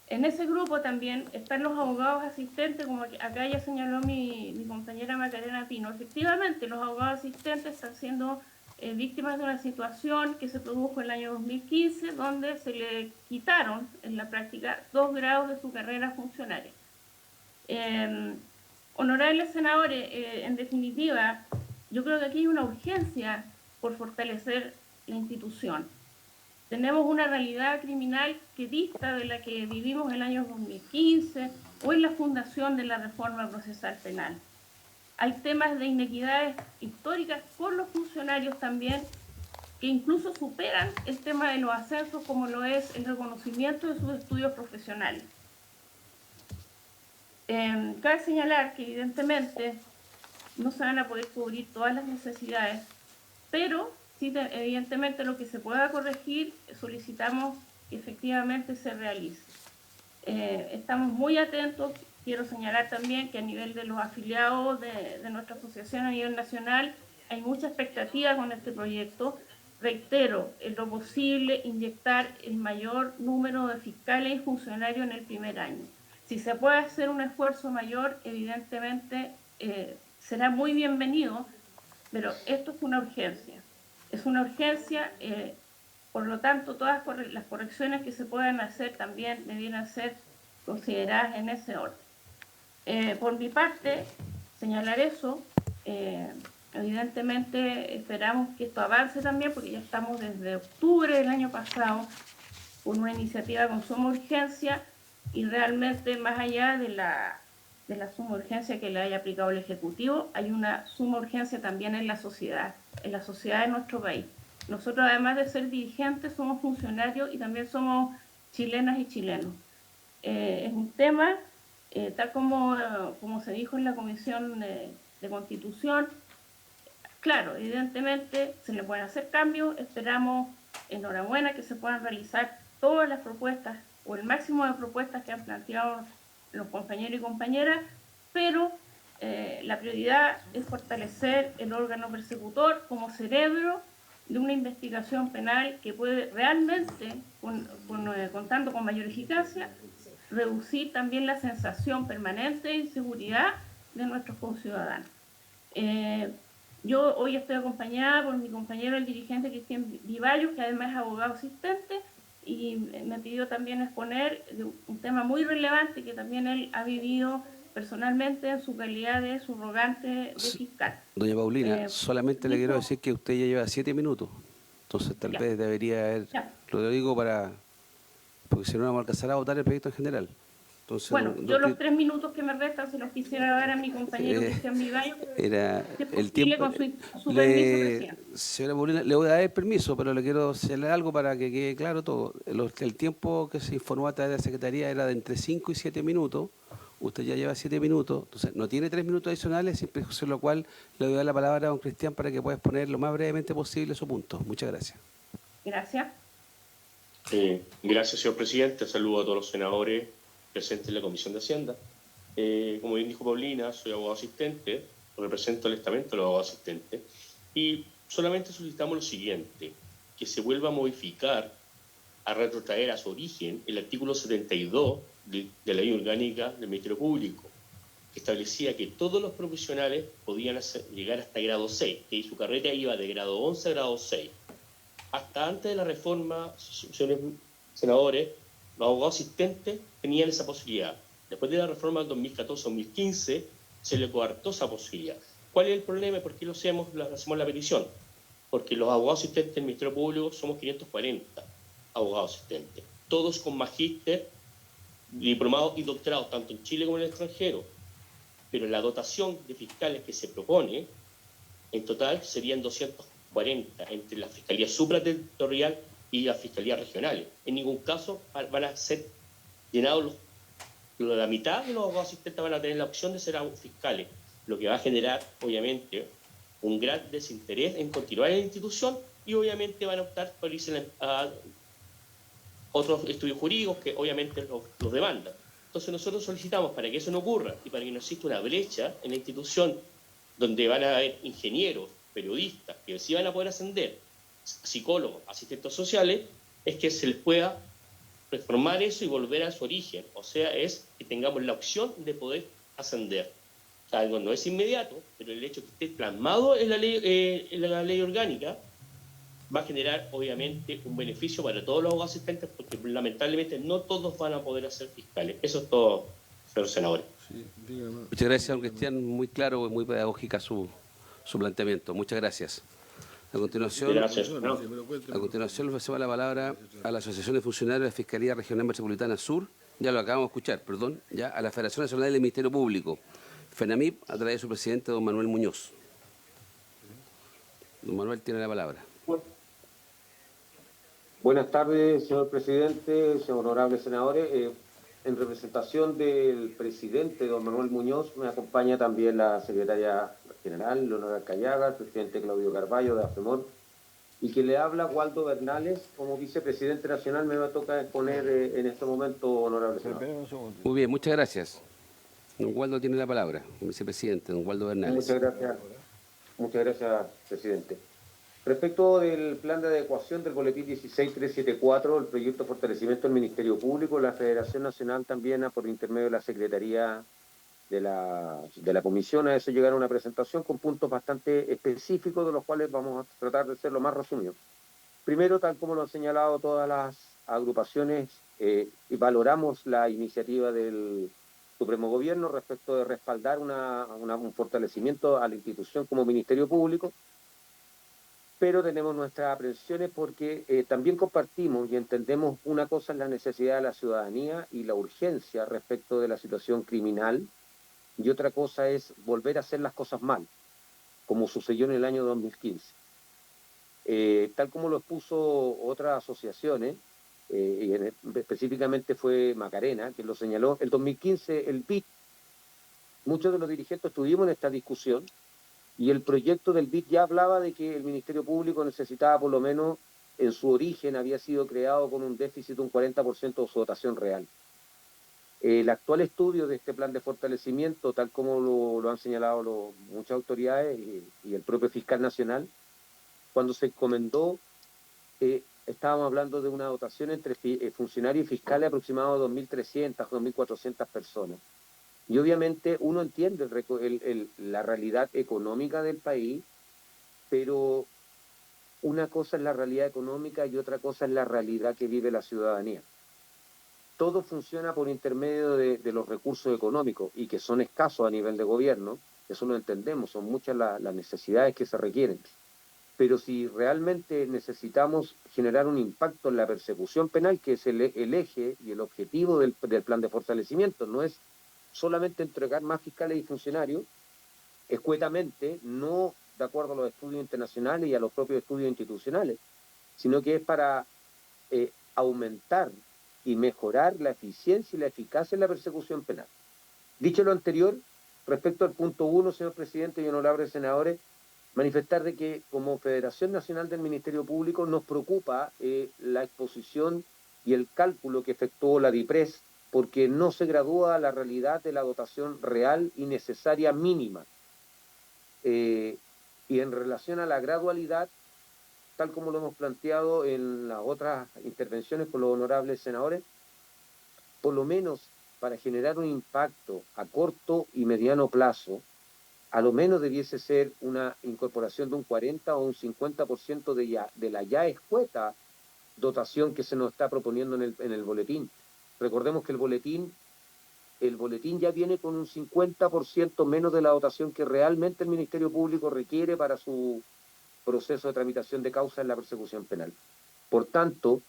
En ese grupo también están los abogados asistentes, como acá ya señaló mi compañera Macarena Pino. Efectivamente, los abogados asistentes están siendo víctimas de una situación que se produjo en el año 2015, donde se le quitaron en la práctica 2 grados de su carrera funcionaria. Honorables senadores, en definitiva, yo creo que aquí hay una urgencia por fortalecer la institución. Tenemos una realidad criminal que dista de la que vivimos en el año 2015 o en la fundación de la reforma procesal penal. Hay temas de inequidades históricas con los funcionarios también que incluso superan el tema de los ascensos, como lo es el reconocimiento de sus estudios profesionales. Cabe señalar que evidentemente no se van a poder cubrir todas las necesidades, pero sí, evidentemente lo que se pueda corregir, solicitamos que efectivamente se realice. Estamos muy atentos. Quiero señalar también que a nivel de los afiliados de nuestra asociación a nivel nacional hay mucha expectativa con este proyecto. Reitero, en lo posible, inyectar el mayor número de fiscales y funcionarios en el primer año. Si se puede hacer un esfuerzo mayor, evidentemente será muy bienvenido, pero esto es una urgencia. Es una urgencia, por lo tanto, todas las correcciones que se puedan hacer también debieran ser consideradas en ese orden. Por mi parte, señalar eso. Evidentemente esperamos que esto avance también, porque ya estamos desde octubre del año pasado con una iniciativa con suma urgencia, y realmente más allá de la suma urgencia que le haya aplicado el Ejecutivo, hay una suma urgencia también en la sociedad de nuestro país. Nosotros, además de ser dirigentes, somos funcionarios y también somos chilenas y chilenos. Es un tema, tal como se dijo en la Comisión de Constitución. Claro, evidentemente se le pueden hacer cambios, esperamos, enhorabuena, que se puedan realizar todas las propuestas o el máximo de propuestas que han planteado los compañeros y compañeras, pero la prioridad es fortalecer el órgano persecutor como cerebro de una investigación penal que puede realmente, contando con mayor eficacia, reducir también la sensación permanente de inseguridad de nuestros conciudadanos. Yo hoy estoy acompañada por mi compañero, el dirigente Cristian Vivallos, que además es abogado asistente, y me pidió también exponer un tema muy relevante que también él ha vivido personalmente en su calidad de subrogante de fiscal. Doña Paulina, solamente le quiero decir que usted ya lleva 7 minutos, entonces tal vez debería haber, lo digo porque si no vamos a alcanzar a votar el proyecto en general. Entonces, bueno, yo los 3 minutos que me restan se los quisiera dar a mi compañero Cristian Vivallos. Era el tiempo. Con su permiso, presidente. Señora Paulina, le voy a dar el permiso, pero le quiero señalar algo para que quede claro todo. El tiempo que se informó a través de la Secretaría era de entre 5 y 7 minutos. Usted ya lleva 7 minutos, entonces no tiene 3 minutos adicionales, sin perjuicio de lo cual le doy la palabra a don Cristian para que pueda exponer lo más brevemente posible su punto. Muchas gracias. Gracias. Gracias, señor presidente. Saludo a todos los senadores presentes en la Comisión de Hacienda. Como bien dijo Paulina, soy abogado asistente, represento al estamento de los abogados asistentes, y solamente solicitamos lo siguiente: que se vuelva a modificar, a retrotraer a su origen el artículo 72 de la Ley Orgánica del Ministerio Público, que establecía que todos los profesionales podían llegar hasta grado 6, que su carrera iba de grado 11 a grado 6. Hasta antes de la reforma, señores senadores, los abogados asistentes tenían esa posibilidad. Después de la reforma del 2014-2015, se le coartó esa posibilidad. ¿Cuál es el problema y por qué hacemos la petición? Porque los abogados asistentes del Ministerio Público somos 540 abogados asistentes, todos con magíster, diplomados y doctorados, tanto en Chile como en el extranjero. Pero la dotación de fiscales que se propone, en total, serían 240 entre la Fiscalía Supraterritorial y las fiscalías regionales. En ningún caso van a ser llenados la mitad de los abogados asistentes van a tener la opción de ser fiscales, lo que va a generar, obviamente, un gran desinterés en continuar en la institución, y obviamente van a optar por irse a otros estudios jurídicos que obviamente los demandan. Entonces nosotros solicitamos, para que eso no ocurra y para que no exista una brecha en la institución donde van a haber ingenieros, periodistas, que sí van a poder ascender, psicólogos, asistentes sociales, es que se les pueda reformar eso y volver a su origen. O sea, es que tengamos la opción de poder ascender. Algo no es inmediato, pero el hecho de que esté plasmado en la ley orgánica va a generar, obviamente, un beneficio para todos los abogados asistentes, porque lamentablemente no todos van a poder ser fiscales. Eso es todo, señor senador. Sí, muchas gracias, don Cristian. Muy claro y muy pedagógica su planteamiento. Muchas gracias. A continuación, le ofrecemos la palabra a la Asociación de Funcionarios de la Fiscalía Regional Metropolitana Sur, ya lo acabamos de escuchar, perdón, ya a la Federación Nacional del Ministerio Público, FENAMIP, a través de su presidente, don Manuel Muñoz. Don Manuel tiene la palabra. Buenas tardes, señor presidente, señor honorables senadores. en representación del presidente, don Manuel Muñoz, me acompaña también la secretaria general, Leonora Callaga, el presidente Claudio Carballo de AFEMOR, y que le habla Waldo Bernales, como vicepresidente nacional. Me va a tocar exponer en este momento, honorable senador. Muy bien, muchas gracias. Don Waldo tiene la palabra, el vicepresidente, don Waldo Bernales. Muchas gracias, presidente. Respecto del plan de adecuación del boletín 16374, el proyecto de fortalecimiento del Ministerio Público, la Federación Nacional también, por intermedio de la Secretaría de la Comisión, a eso llegaron a una presentación con puntos bastante específicos, de los cuales vamos a tratar de ser lo más resumidos. Primero, tal como lo han señalado todas las agrupaciones, y valoramos la iniciativa del Supremo Gobierno respecto de respaldar un fortalecimiento a la institución como Ministerio Público, pero tenemos nuestras aprensiones porque también compartimos y entendemos una cosa es la necesidad de la ciudadanía y la urgencia respecto de la situación criminal, y otra cosa es volver a hacer las cosas mal, como sucedió en el año 2015. Tal como lo expuso otras asociaciones, y específicamente fue Macarena, que lo señaló, el 2015 el BID, muchos de los dirigentes estuvimos en esta discusión, y el proyecto del BID ya hablaba de que el Ministerio Público necesitaba, por lo menos en su origen, había sido creado con un déficit de un 40% de su dotación real. El actual estudio de este plan de fortalecimiento, tal como lo han señalado muchas autoridades y el propio fiscal nacional, cuando se encomendó, estábamos hablando de una dotación entre funcionarios y fiscales aproximados a 2.300, 2.400 personas. Y obviamente uno entiende la realidad económica del país, pero una cosa es la realidad económica y otra cosa es la realidad que vive la ciudadanía. Todo funciona por intermedio de los recursos económicos y que son escasos a nivel de gobierno, eso lo entendemos, son muchas las necesidades que se requieren. Pero si realmente necesitamos generar un impacto en la persecución penal, que es el eje y el objetivo del plan de fortalecimiento, no es solamente entregar más fiscales y funcionarios escuetamente, no de acuerdo a los estudios internacionales y a los propios estudios institucionales, sino que es para aumentar y mejorar la eficiencia y la eficacia en la persecución penal. Dicho lo anterior, respecto al punto 1, señor presidente y honorables senadores, manifestar de que como Federación Nacional del Ministerio Público nos preocupa la exposición y el cálculo que efectuó la DIPRES, porque no se gradúa la realidad de la dotación real y necesaria mínima. Y en relación a la gradualidad, tal como lo hemos planteado en las otras intervenciones con los honorables senadores, por lo menos para generar un impacto a corto y mediano plazo, a lo menos debiese ser una incorporación de un 40 o un 50% de la ya escueta dotación que se nos está proponiendo en el boletín. Recordemos que el boletín ya viene con un 50% menos de la dotación que realmente el Ministerio Público requiere para su proceso de tramitación de causa en la persecución penal. Por tanto,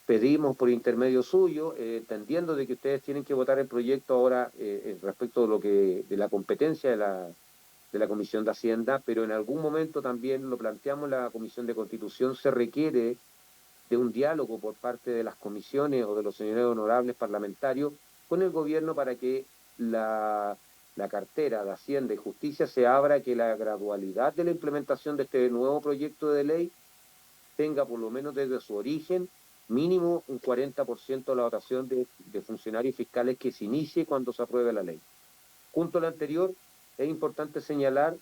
pedimos por intermedio suyo, entendiendo de que ustedes tienen que votar el proyecto ahora respecto de la competencia de la Comisión de Hacienda, pero en algún momento también lo planteamos en la Comisión de Constitución, se requiere de un diálogo por parte de las comisiones o de los señores honorables parlamentarios con el gobierno para que la cartera de Hacienda y Justicia se abra, que la gradualidad de la implementación de este nuevo proyecto de ley tenga por lo menos desde su origen mínimo un 40% de la dotación de funcionarios fiscales que se inicie cuando se apruebe la ley. Junto a lo anterior, es importante señalar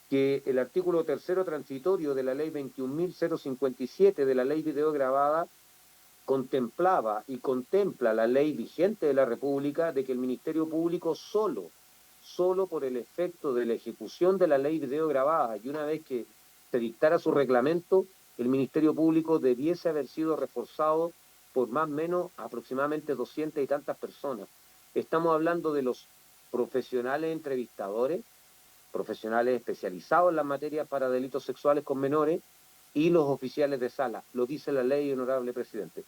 que el artículo 3º transitorio de la ley 21.057 de la ley videograbada contemplaba y contempla la ley vigente de la República de que el Ministerio Público solo por el efecto de la ejecución de la ley videograbada y una vez que se dictara su reglamento, el Ministerio Público debiese haber sido reforzado por más o menos aproximadamente 200 y tantas personas. Estamos hablando de los profesionales entrevistadores, profesionales especializados en las materias para delitos sexuales con menores y los oficiales de sala. Lo dice la ley, honorable presidente.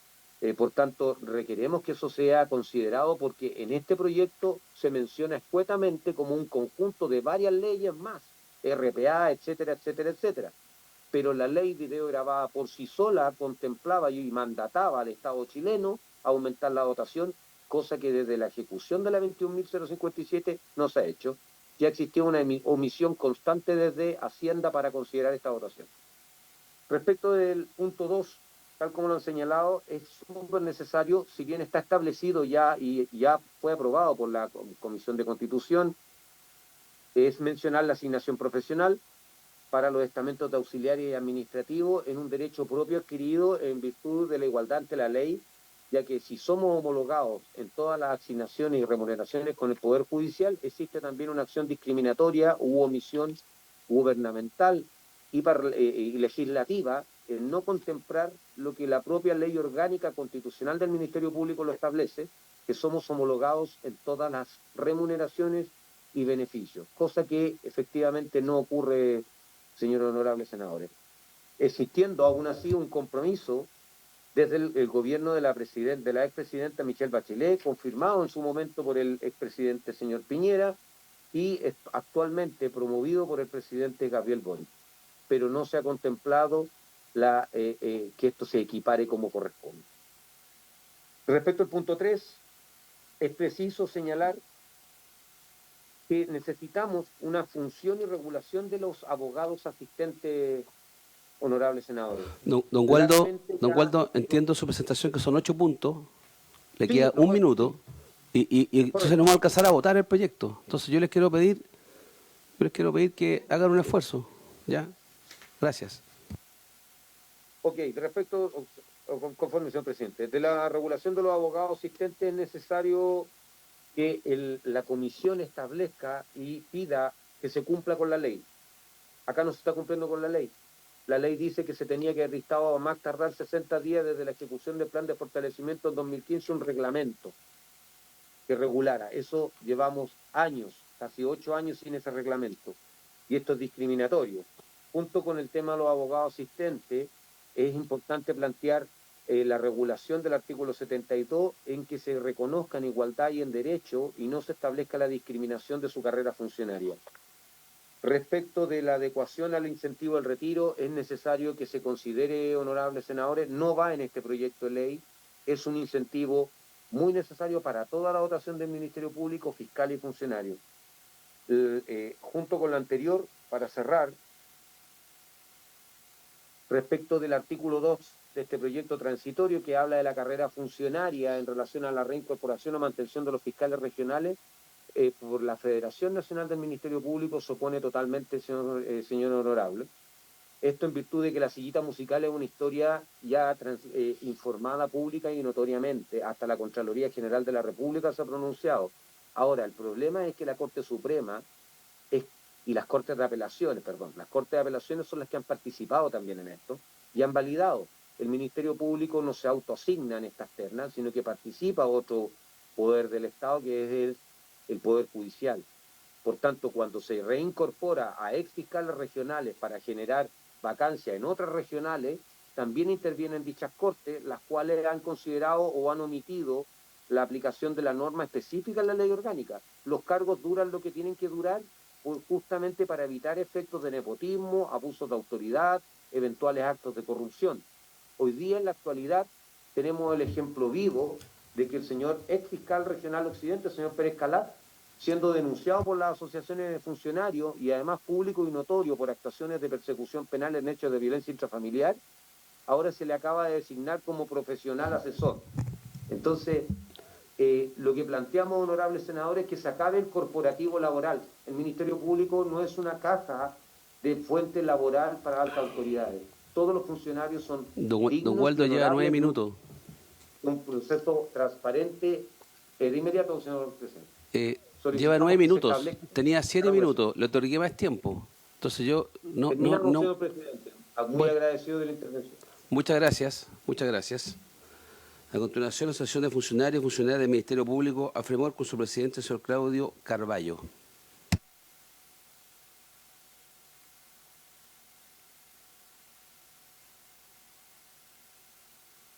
Por tanto, requeremos que eso sea considerado porque en este proyecto se menciona escuetamente como un conjunto de varias leyes más, RPA, etcétera, etcétera, etcétera. Pero la ley videograbada por sí sola contemplaba y mandataba al Estado chileno aumentar la dotación cosa que desde la ejecución de la 21.057 no se ha hecho. Ya existía una omisión constante desde Hacienda para considerar esta votación. Respecto del punto 2, tal como lo han señalado, es súper necesario, si bien está establecido ya y ya fue aprobado por la Comisión de Constitución, es mencionar la asignación profesional para los estamentos de auxiliares y administrativos en un derecho propio adquirido en virtud de la igualdad ante la ley, ya que si somos homologados en todas las asignaciones y remuneraciones con el Poder Judicial, existe también una acción discriminatoria u omisión gubernamental y legislativa en no contemplar lo que la propia ley orgánica constitucional del Ministerio Público lo establece, que somos homologados en todas las remuneraciones y beneficios, cosa que efectivamente no ocurre, señores honorables senadores, existiendo aún así un compromiso desde el gobierno de la expresidenta Michelle Bachelet, confirmado en su momento por el expresidente señor Piñera y actualmente promovido por el presidente Gabriel Boric, pero no se ha contemplado que esto se equipare como corresponde. Respecto al punto 3, es preciso señalar que necesitamos una función y regulación de los abogados asistentes, honorables senadores. Don Waldo, entiendo su presentación que son 8 puntos, le Sí, queda un minuto y entonces no vamos a alcanzar a votar el proyecto. Entonces yo les quiero pedir que hagan un esfuerzo, ¿ya? Gracias. Ok, respecto, conforme, señor presidente, de la regulación de los abogados asistentes es necesario que la comisión establezca y pida que se cumpla con la ley. Acá no se está cumpliendo con la ley. La ley dice que se tenía que haber dictado a más tardar 60 días desde la ejecución del plan de fortalecimiento en 2015 un reglamento que regulara. Eso llevamos años, casi 8 años sin ese reglamento. Y esto es discriminatorio. Junto con el tema de los abogados asistentes, es importante plantear la regulación del artículo 72 en que se reconozca en igualdad y en derecho y no se establezca la discriminación de su carrera funcionaria. Respecto de la adecuación al incentivo del retiro, es necesario que se considere, honorables senadores, no va en este proyecto de ley, es un incentivo muy necesario para toda la dotación del Ministerio Público, fiscal y funcionario. Junto con lo anterior, para cerrar, respecto del artículo 2 de este proyecto transitorio que habla de la carrera funcionaria en relación a la reincorporación o mantención de los fiscales regionales, por la Federación Nacional del Ministerio Público se opone totalmente, señor honorable. Esto en virtud de que la sillita musical es una historia ya informada pública y notoriamente, hasta la Contraloría General de la República se ha pronunciado. Ahora, el problema es que la Corte Suprema y las Cortes de Apelaciones, las Cortes de Apelaciones son las que han participado también en esto y han validado. El Ministerio Público no se autoasigna en estas ternas, sino que participa otro poder del Estado, que es el Poder Judicial. Por tanto, cuando se reincorpora a ex fiscales regionales para generar vacancia en otras regionales, también intervienen dichas cortes, las cuales han considerado o han omitido la aplicación de la norma específica en la ley orgánica. Los cargos duran lo que tienen que durar justamente para evitar efectos de nepotismo, abusos de autoridad, eventuales actos de corrupción. Hoy día, en la actualidad, tenemos el ejemplo vivo de que el señor ex fiscal regional occidente, el señor Pérez Calat, siendo denunciado por las asociaciones de funcionarios y además público y notorio por actuaciones de persecución penal en hechos de violencia intrafamiliar, ahora se le acaba de designar como profesional asesor. Entonces, lo que planteamos, honorables senadores, es que se acabe el corporativo laboral. El Ministerio Público no es una caja de fuente laboral para altas autoridades. Todos los funcionarios son dignos. Don Waldo lleva 9 minutos. Un proceso transparente de inmediato, señor presidente. Lleva 9 minutos, tenía 7 minutos, le otorgué más tiempo. Entonces yo no... Señor presidente, muy agradecido de la intervención. Muchas gracias, muchas gracias. A continuación, la Asociación de Funcionarios y Funcionarias del Ministerio Público, AFREMOR, con su presidente, el señor Claudio Carballo.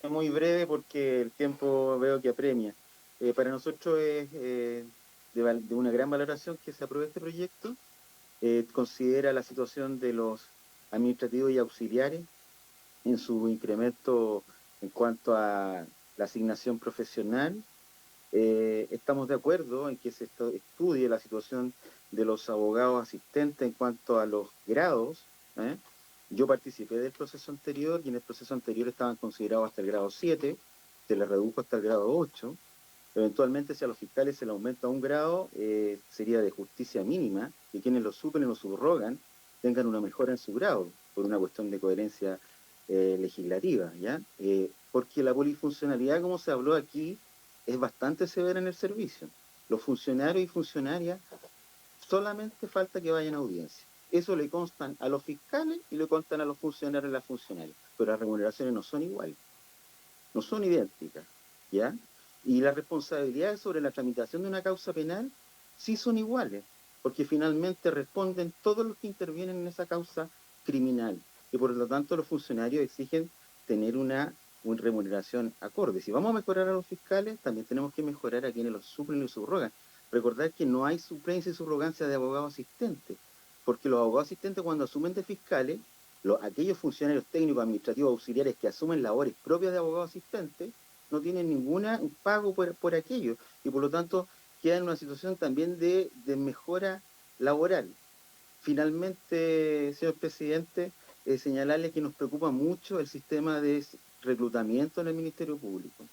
Muy breve porque el tiempo veo que apremia. Para nosotros es de una gran valoración que se apruebe este proyecto. Considera la situación de los administrativos y auxiliares en su incremento en cuanto a la asignación profesional Estamos de acuerdo en que se estudie la situación de los abogados asistentes en cuanto a los grados. Yo participé del proceso anterior y en el proceso anterior estaban considerados hasta el grado 7, se les redujo hasta el grado 8. Eventualmente, si a los fiscales se le aumenta un grado, sería de justicia mínima que quienes lo suplen o lo subrogan tengan una mejora en su grado, por una cuestión de coherencia legislativa, ¿ya? Porque la polifuncionalidad, como se habló aquí, es bastante severa en el servicio. Los funcionarios y funcionarias solamente falta que vayan a audiencia. Eso le constan a los fiscales y le constan a los funcionarios y las funcionarias, pero las remuneraciones no son iguales, no son idénticas, ¿ya? Y las responsabilidades sobre la tramitación de una causa penal sí son iguales, porque finalmente responden todos los que intervienen en esa causa criminal, y por lo tanto los funcionarios exigen tener una remuneración acorde. Si vamos a mejorar a los fiscales, también tenemos que mejorar a quienes los suplen y subrogan. Recordar que no hay suplencia y subrogancia de abogados asistentes, porque los abogados asistentes cuando asumen de fiscales, aquellos funcionarios técnicos, administrativos, auxiliares que asumen labores propias de abogados asistentes, no tienen ningún pago por aquello, y por lo tanto queda en una situación también de mejora laboral. Finalmente, señor presidente, señalarle que nos preocupa mucho el sistema de reclutamiento en el Ministerio Público.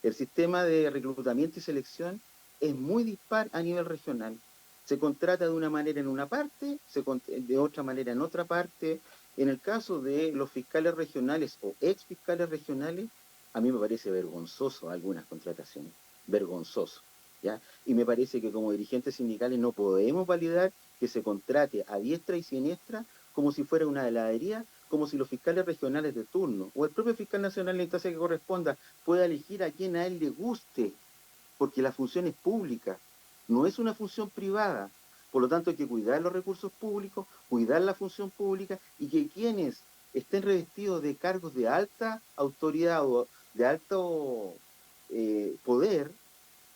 El sistema de reclutamiento y selección es muy dispar a nivel regional. Se contrata de una manera en una parte, de otra manera en otra parte. En el caso de los fiscales regionales o ex fiscales regionales, a mí me parece vergonzoso algunas contrataciones, vergonzoso, ¿ya? Y me parece que como dirigentes sindicales no podemos validar que se contrate a diestra y siniestra como si fuera una heladería, como si los fiscales regionales de turno o el propio fiscal nacional en la instancia que corresponda pueda elegir a quien a él le guste, porque la función es pública, no es una función privada. Por lo tanto, hay que cuidar los recursos públicos, cuidar la función pública, y que quienes estén revestidos de cargos de alta autoridad o de alto poder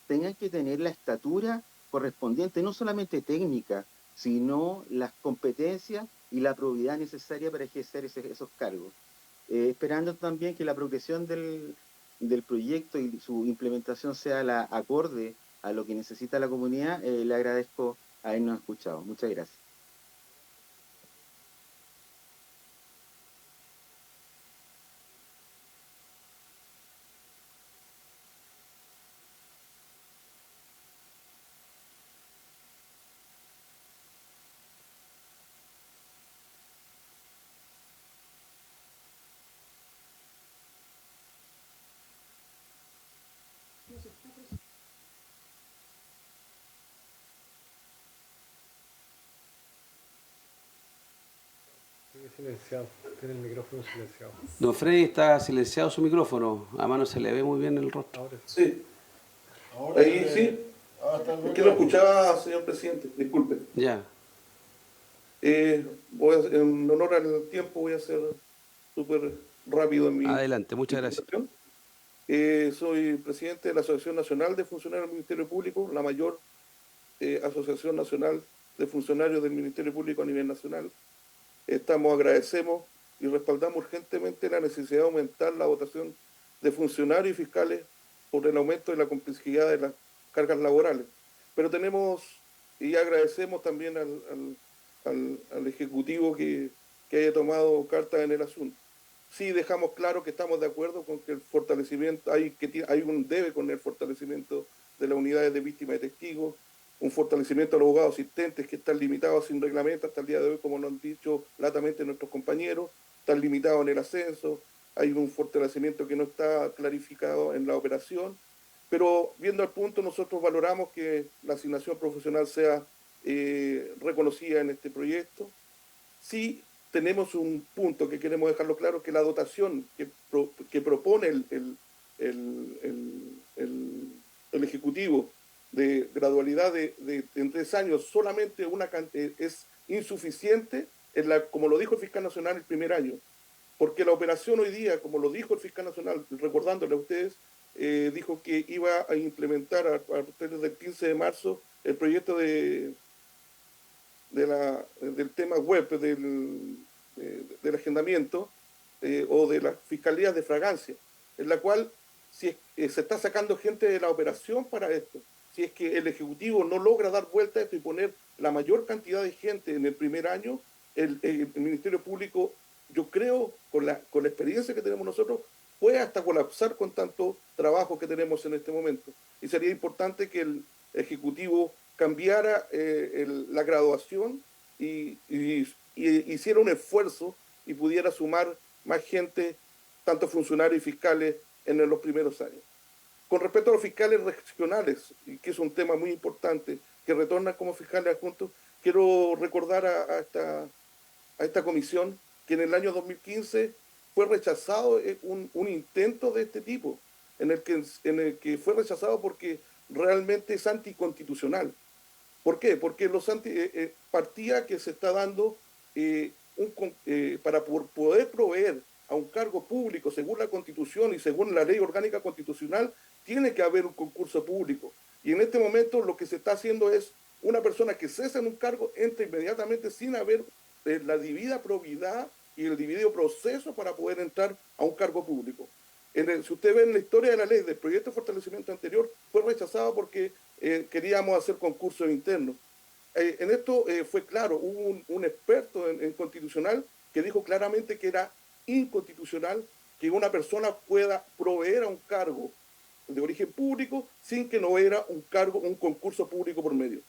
tengan que tener la estatura correspondiente, no solamente técnica, sino las competencias y la probidad necesaria para ejercer esos cargos. Esperando también que la progresión del proyecto y su implementación sea la acorde a lo que necesita la comunidad, le agradezco habernos escuchado. Muchas gracias. Silenciado, tiene el micrófono silenciado. Don Freddy, está silenciado su micrófono, a mano se le ve muy bien el rostro. Sí. Ahí sí. Es que lo escuchaba, señor presidente, disculpe. Ya. En honor al tiempo voy a ser súper rápido en mi... Adelante, muchas gracias. Soy presidente de la Asociación Nacional de Funcionarios del Ministerio Público, la mayor asociación nacional de funcionarios del Ministerio Público a nivel nacional. Agradecemos y respaldamos urgentemente la necesidad de aumentar la dotación de funcionarios y fiscales por el aumento de la complejidad de las cargas laborales. Pero y agradecemos también al Ejecutivo que haya tomado cartas en el asunto. Sí dejamos claro que estamos de acuerdo con que el fortalecimiento, hay un debe con el fortalecimiento de las unidades de víctimas y testigos, un fortalecimiento de los abogados asistentes que están limitados sin reglamento hasta el día de hoy, como nos han dicho latamente nuestros compañeros, están limitados en el ascenso, hay un fortalecimiento que no está clarificado en la operación, pero viendo al punto nosotros valoramos que la asignación profesional sea reconocida en este proyecto. Sí tenemos un punto que queremos dejarlo claro, que la dotación que propone el Ejecutivo de gradualidad en 3 años solamente es insuficiente, como lo dijo el fiscal nacional el primer año, porque la operación hoy día, como lo dijo el fiscal nacional, recordándole a ustedes, dijo que iba a implementar a partir del 15 de marzo el proyecto del tema web del agendamiento o de las fiscalías de fragancia, en la cual si se está sacando gente de la operación para esto, si es que el Ejecutivo no logra dar vuelta a esto y poner la mayor cantidad de gente en el primer año, el Ministerio Público, yo creo, con la experiencia que tenemos nosotros, puede hasta colapsar con tanto trabajo que tenemos en este momento. Y sería importante que el Ejecutivo cambiara la graduación y hiciera un esfuerzo y pudiera sumar más gente, tanto funcionarios y fiscales, en los primeros años. Con respecto a los fiscales regionales, y que es un tema muy importante, que retornan como fiscales adjuntos, quiero recordar a esta comisión que en el año 2015 fue rechazado un intento de este tipo, en el que fue rechazado porque realmente es anticonstitucional. ¿Por qué? Porque partía que se está dando para poder proveer a un cargo público según la Constitución y según la Ley Orgánica Constitucional, tiene que haber un concurso público. Y en este momento lo que se está haciendo es una persona que cesa en un cargo entra inmediatamente sin haber la debida probidad y el debido proceso para poder entrar a un cargo público. Si usted ve en la historia de la ley del proyecto de fortalecimiento anterior, fue rechazado porque queríamos hacer concursos internos. En esto fue claro, hubo un experto en constitucional que dijo claramente que era inconstitucional que una persona pueda proveer a un cargo de origen público sin que no hubiera un concurso público por medio.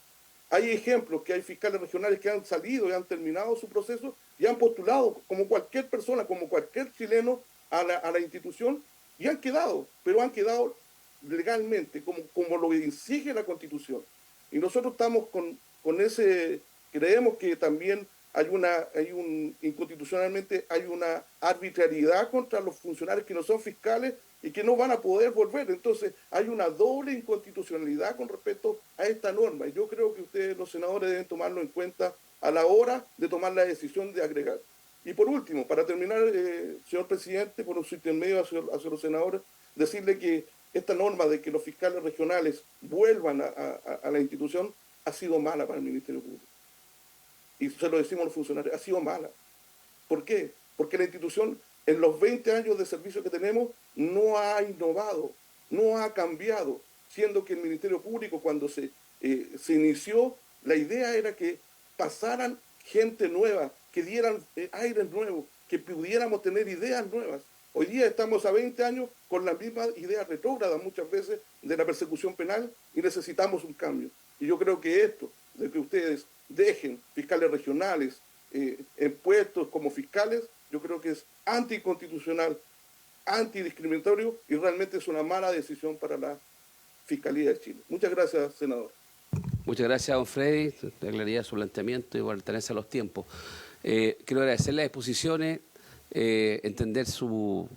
Hay ejemplos que hay fiscales regionales que han salido y han terminado su proceso y han postulado como cualquier persona, como cualquier chileno a la institución y han quedado, pero han quedado legalmente, como lo exige la Constitución. Y nosotros estamos con ese, creemos que también inconstitucionalmente hay una arbitrariedad contra los funcionarios que no son fiscales y que no van a poder volver. Entonces hay una doble inconstitucionalidad con respecto a esta norma. Y yo creo que ustedes, los senadores, deben tomarlo en cuenta a la hora de tomar la decisión de agregar. Y por último, para terminar, señor presidente, por su intermedio hacia los senadores, decirle que esta norma de que los fiscales regionales vuelvan a la institución ha sido mala para el Ministerio Público. Y se lo decimos a los funcionarios, ha sido mala. ¿Por qué? Porque la institución, en los 20 años de servicio que tenemos, no ha innovado, no ha cambiado, siendo que el Ministerio Público, cuando se inició, la idea era que pasaran gente nueva, que dieran aires nuevos, que pudiéramos tener ideas nuevas. Hoy día estamos a 20 años con la misma idea retrógrada muchas veces de la persecución penal y necesitamos un cambio. Y yo creo que esto, de que ustedes dejen fiscales regionales en puestos como fiscales, yo creo que es anticonstitucional, antidiscriminatorio y realmente es una mala decisión para la Fiscalía de Chile. Muchas gracias, senador. Muchas gracias, don Freddy, la claridad de su planteamiento y por tenerse a los tiempos. Quiero agradecer las exposiciones, entender su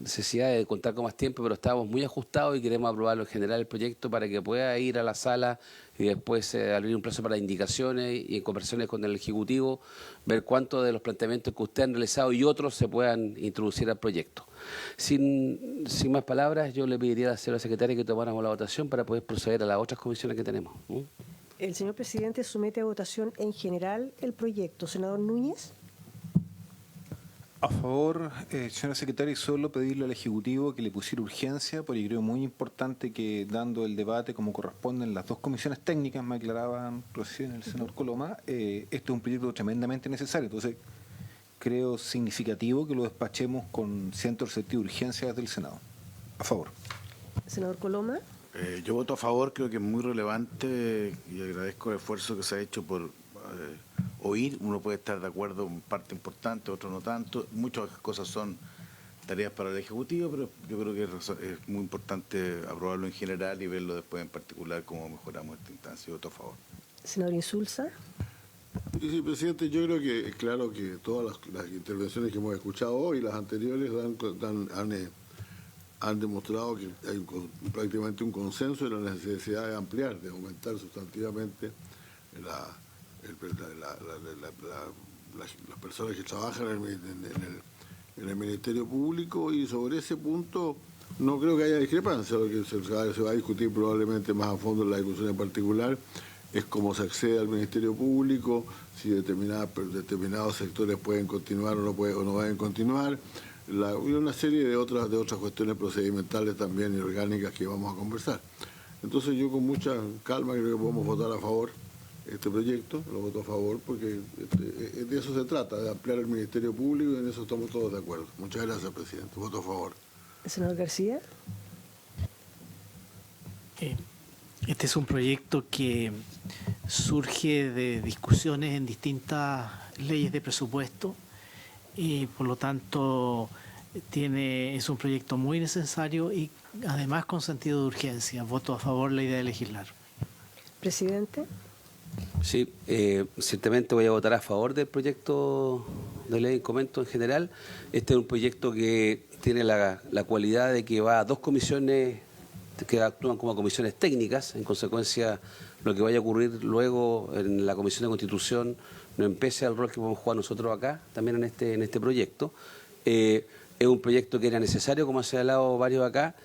necesidad de contar con más tiempo, pero estamos muy ajustados y queremos aprobarlo en general el proyecto para que pueda ir a la sala y después abrir un plazo para indicaciones y en conversaciones con el Ejecutivo, ver cuántos de los planteamientos que usted han realizado y otros se puedan introducir al proyecto. Sin más palabras, yo le pediría a la señora secretaria que tomáramos la votación para poder proceder a las otras comisiones que tenemos. El señor presidente somete a votación en general el proyecto. Senador Núñez. A favor, señora secretaria, solo pedirle al Ejecutivo que le pusiera urgencia, porque creo muy importante que, dando el debate como corresponden las dos comisiones técnicas, me aclaraban recién el senador Coloma, este es un proyecto tremendamente necesario. Entonces, creo significativo que lo despachemos con cierto sentido de urgencia desde el Senado. A favor. Senador Coloma. Yo voto a favor, creo que es muy relevante y agradezco el esfuerzo que se ha hecho por oír. Uno puede estar de acuerdo en parte importante, otro no tanto. Muchas cosas son tareas para el Ejecutivo, pero yo creo que es muy importante aprobarlo en general y verlo después en particular cómo mejoramos esta instancia. Voto a favor. Senador Insulza. Sí, presidente, yo creo que es claro que todas las intervenciones que hemos escuchado hoy, las anteriores, han demostrado que hay prácticamente un consenso en la necesidad de ampliar, de aumentar sustantivamente las personas que trabajan en el Ministerio Público, y sobre ese punto no creo que haya discrepancia. Lo que se va a discutir probablemente más a fondo en la discusión en particular es cómo se accede al Ministerio Público, si determinados sectores pueden continuar o no pueden continuar, y una serie de otras cuestiones procedimentales también y orgánicas que vamos a conversar. Entonces yo con mucha calma creo que podemos votar a favor este proyecto, lo voto a favor porque de eso se trata, de ampliar el Ministerio Público, y en eso estamos todos de acuerdo. Muchas gracias, presidente. Voto a favor. Senador García. Este es un proyecto que surge de discusiones en distintas leyes de presupuesto y por lo tanto es un proyecto muy necesario y además con sentido de urgencia. Voto a favor de la idea de legislar. Presidente. Sí, ciertamente voy a votar a favor del proyecto de ley en comento en general. Este es un proyecto que tiene la cualidad de que va a dos comisiones que actúan como comisiones técnicas. En consecuencia, lo que vaya a ocurrir luego en la Comisión de Constitución no empece al rol que podemos jugar nosotros acá, también en este proyecto. Es un proyecto que era necesario, como se ha hablado varios acá,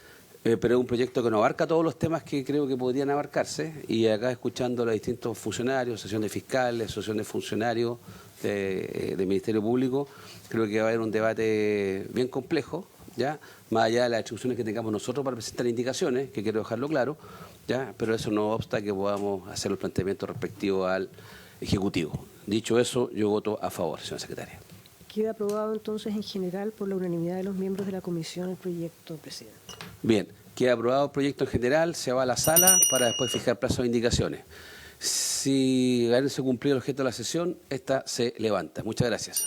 pero es un proyecto que no abarca todos los temas que creo que podrían abarcarse, y acá escuchando a los distintos funcionarios, asociación de fiscales, asociación de funcionarios del Ministerio Público, creo que va a haber un debate bien complejo, ¿ya? Más allá de las instrucciones que tengamos nosotros para presentar indicaciones, que quiero dejarlo claro, ¿ya? Pero eso no obsta que podamos hacer los planteamientos respectivos al Ejecutivo. Dicho eso, yo voto a favor, señora secretaria. Queda aprobado entonces en general por la unanimidad de los miembros de la comisión el proyecto, presidente. Bien, queda aprobado el proyecto en general, se va a la sala para después fijar plazos de indicaciones. Si haberse cumplido el objeto de la sesión, esta se levanta. Muchas gracias.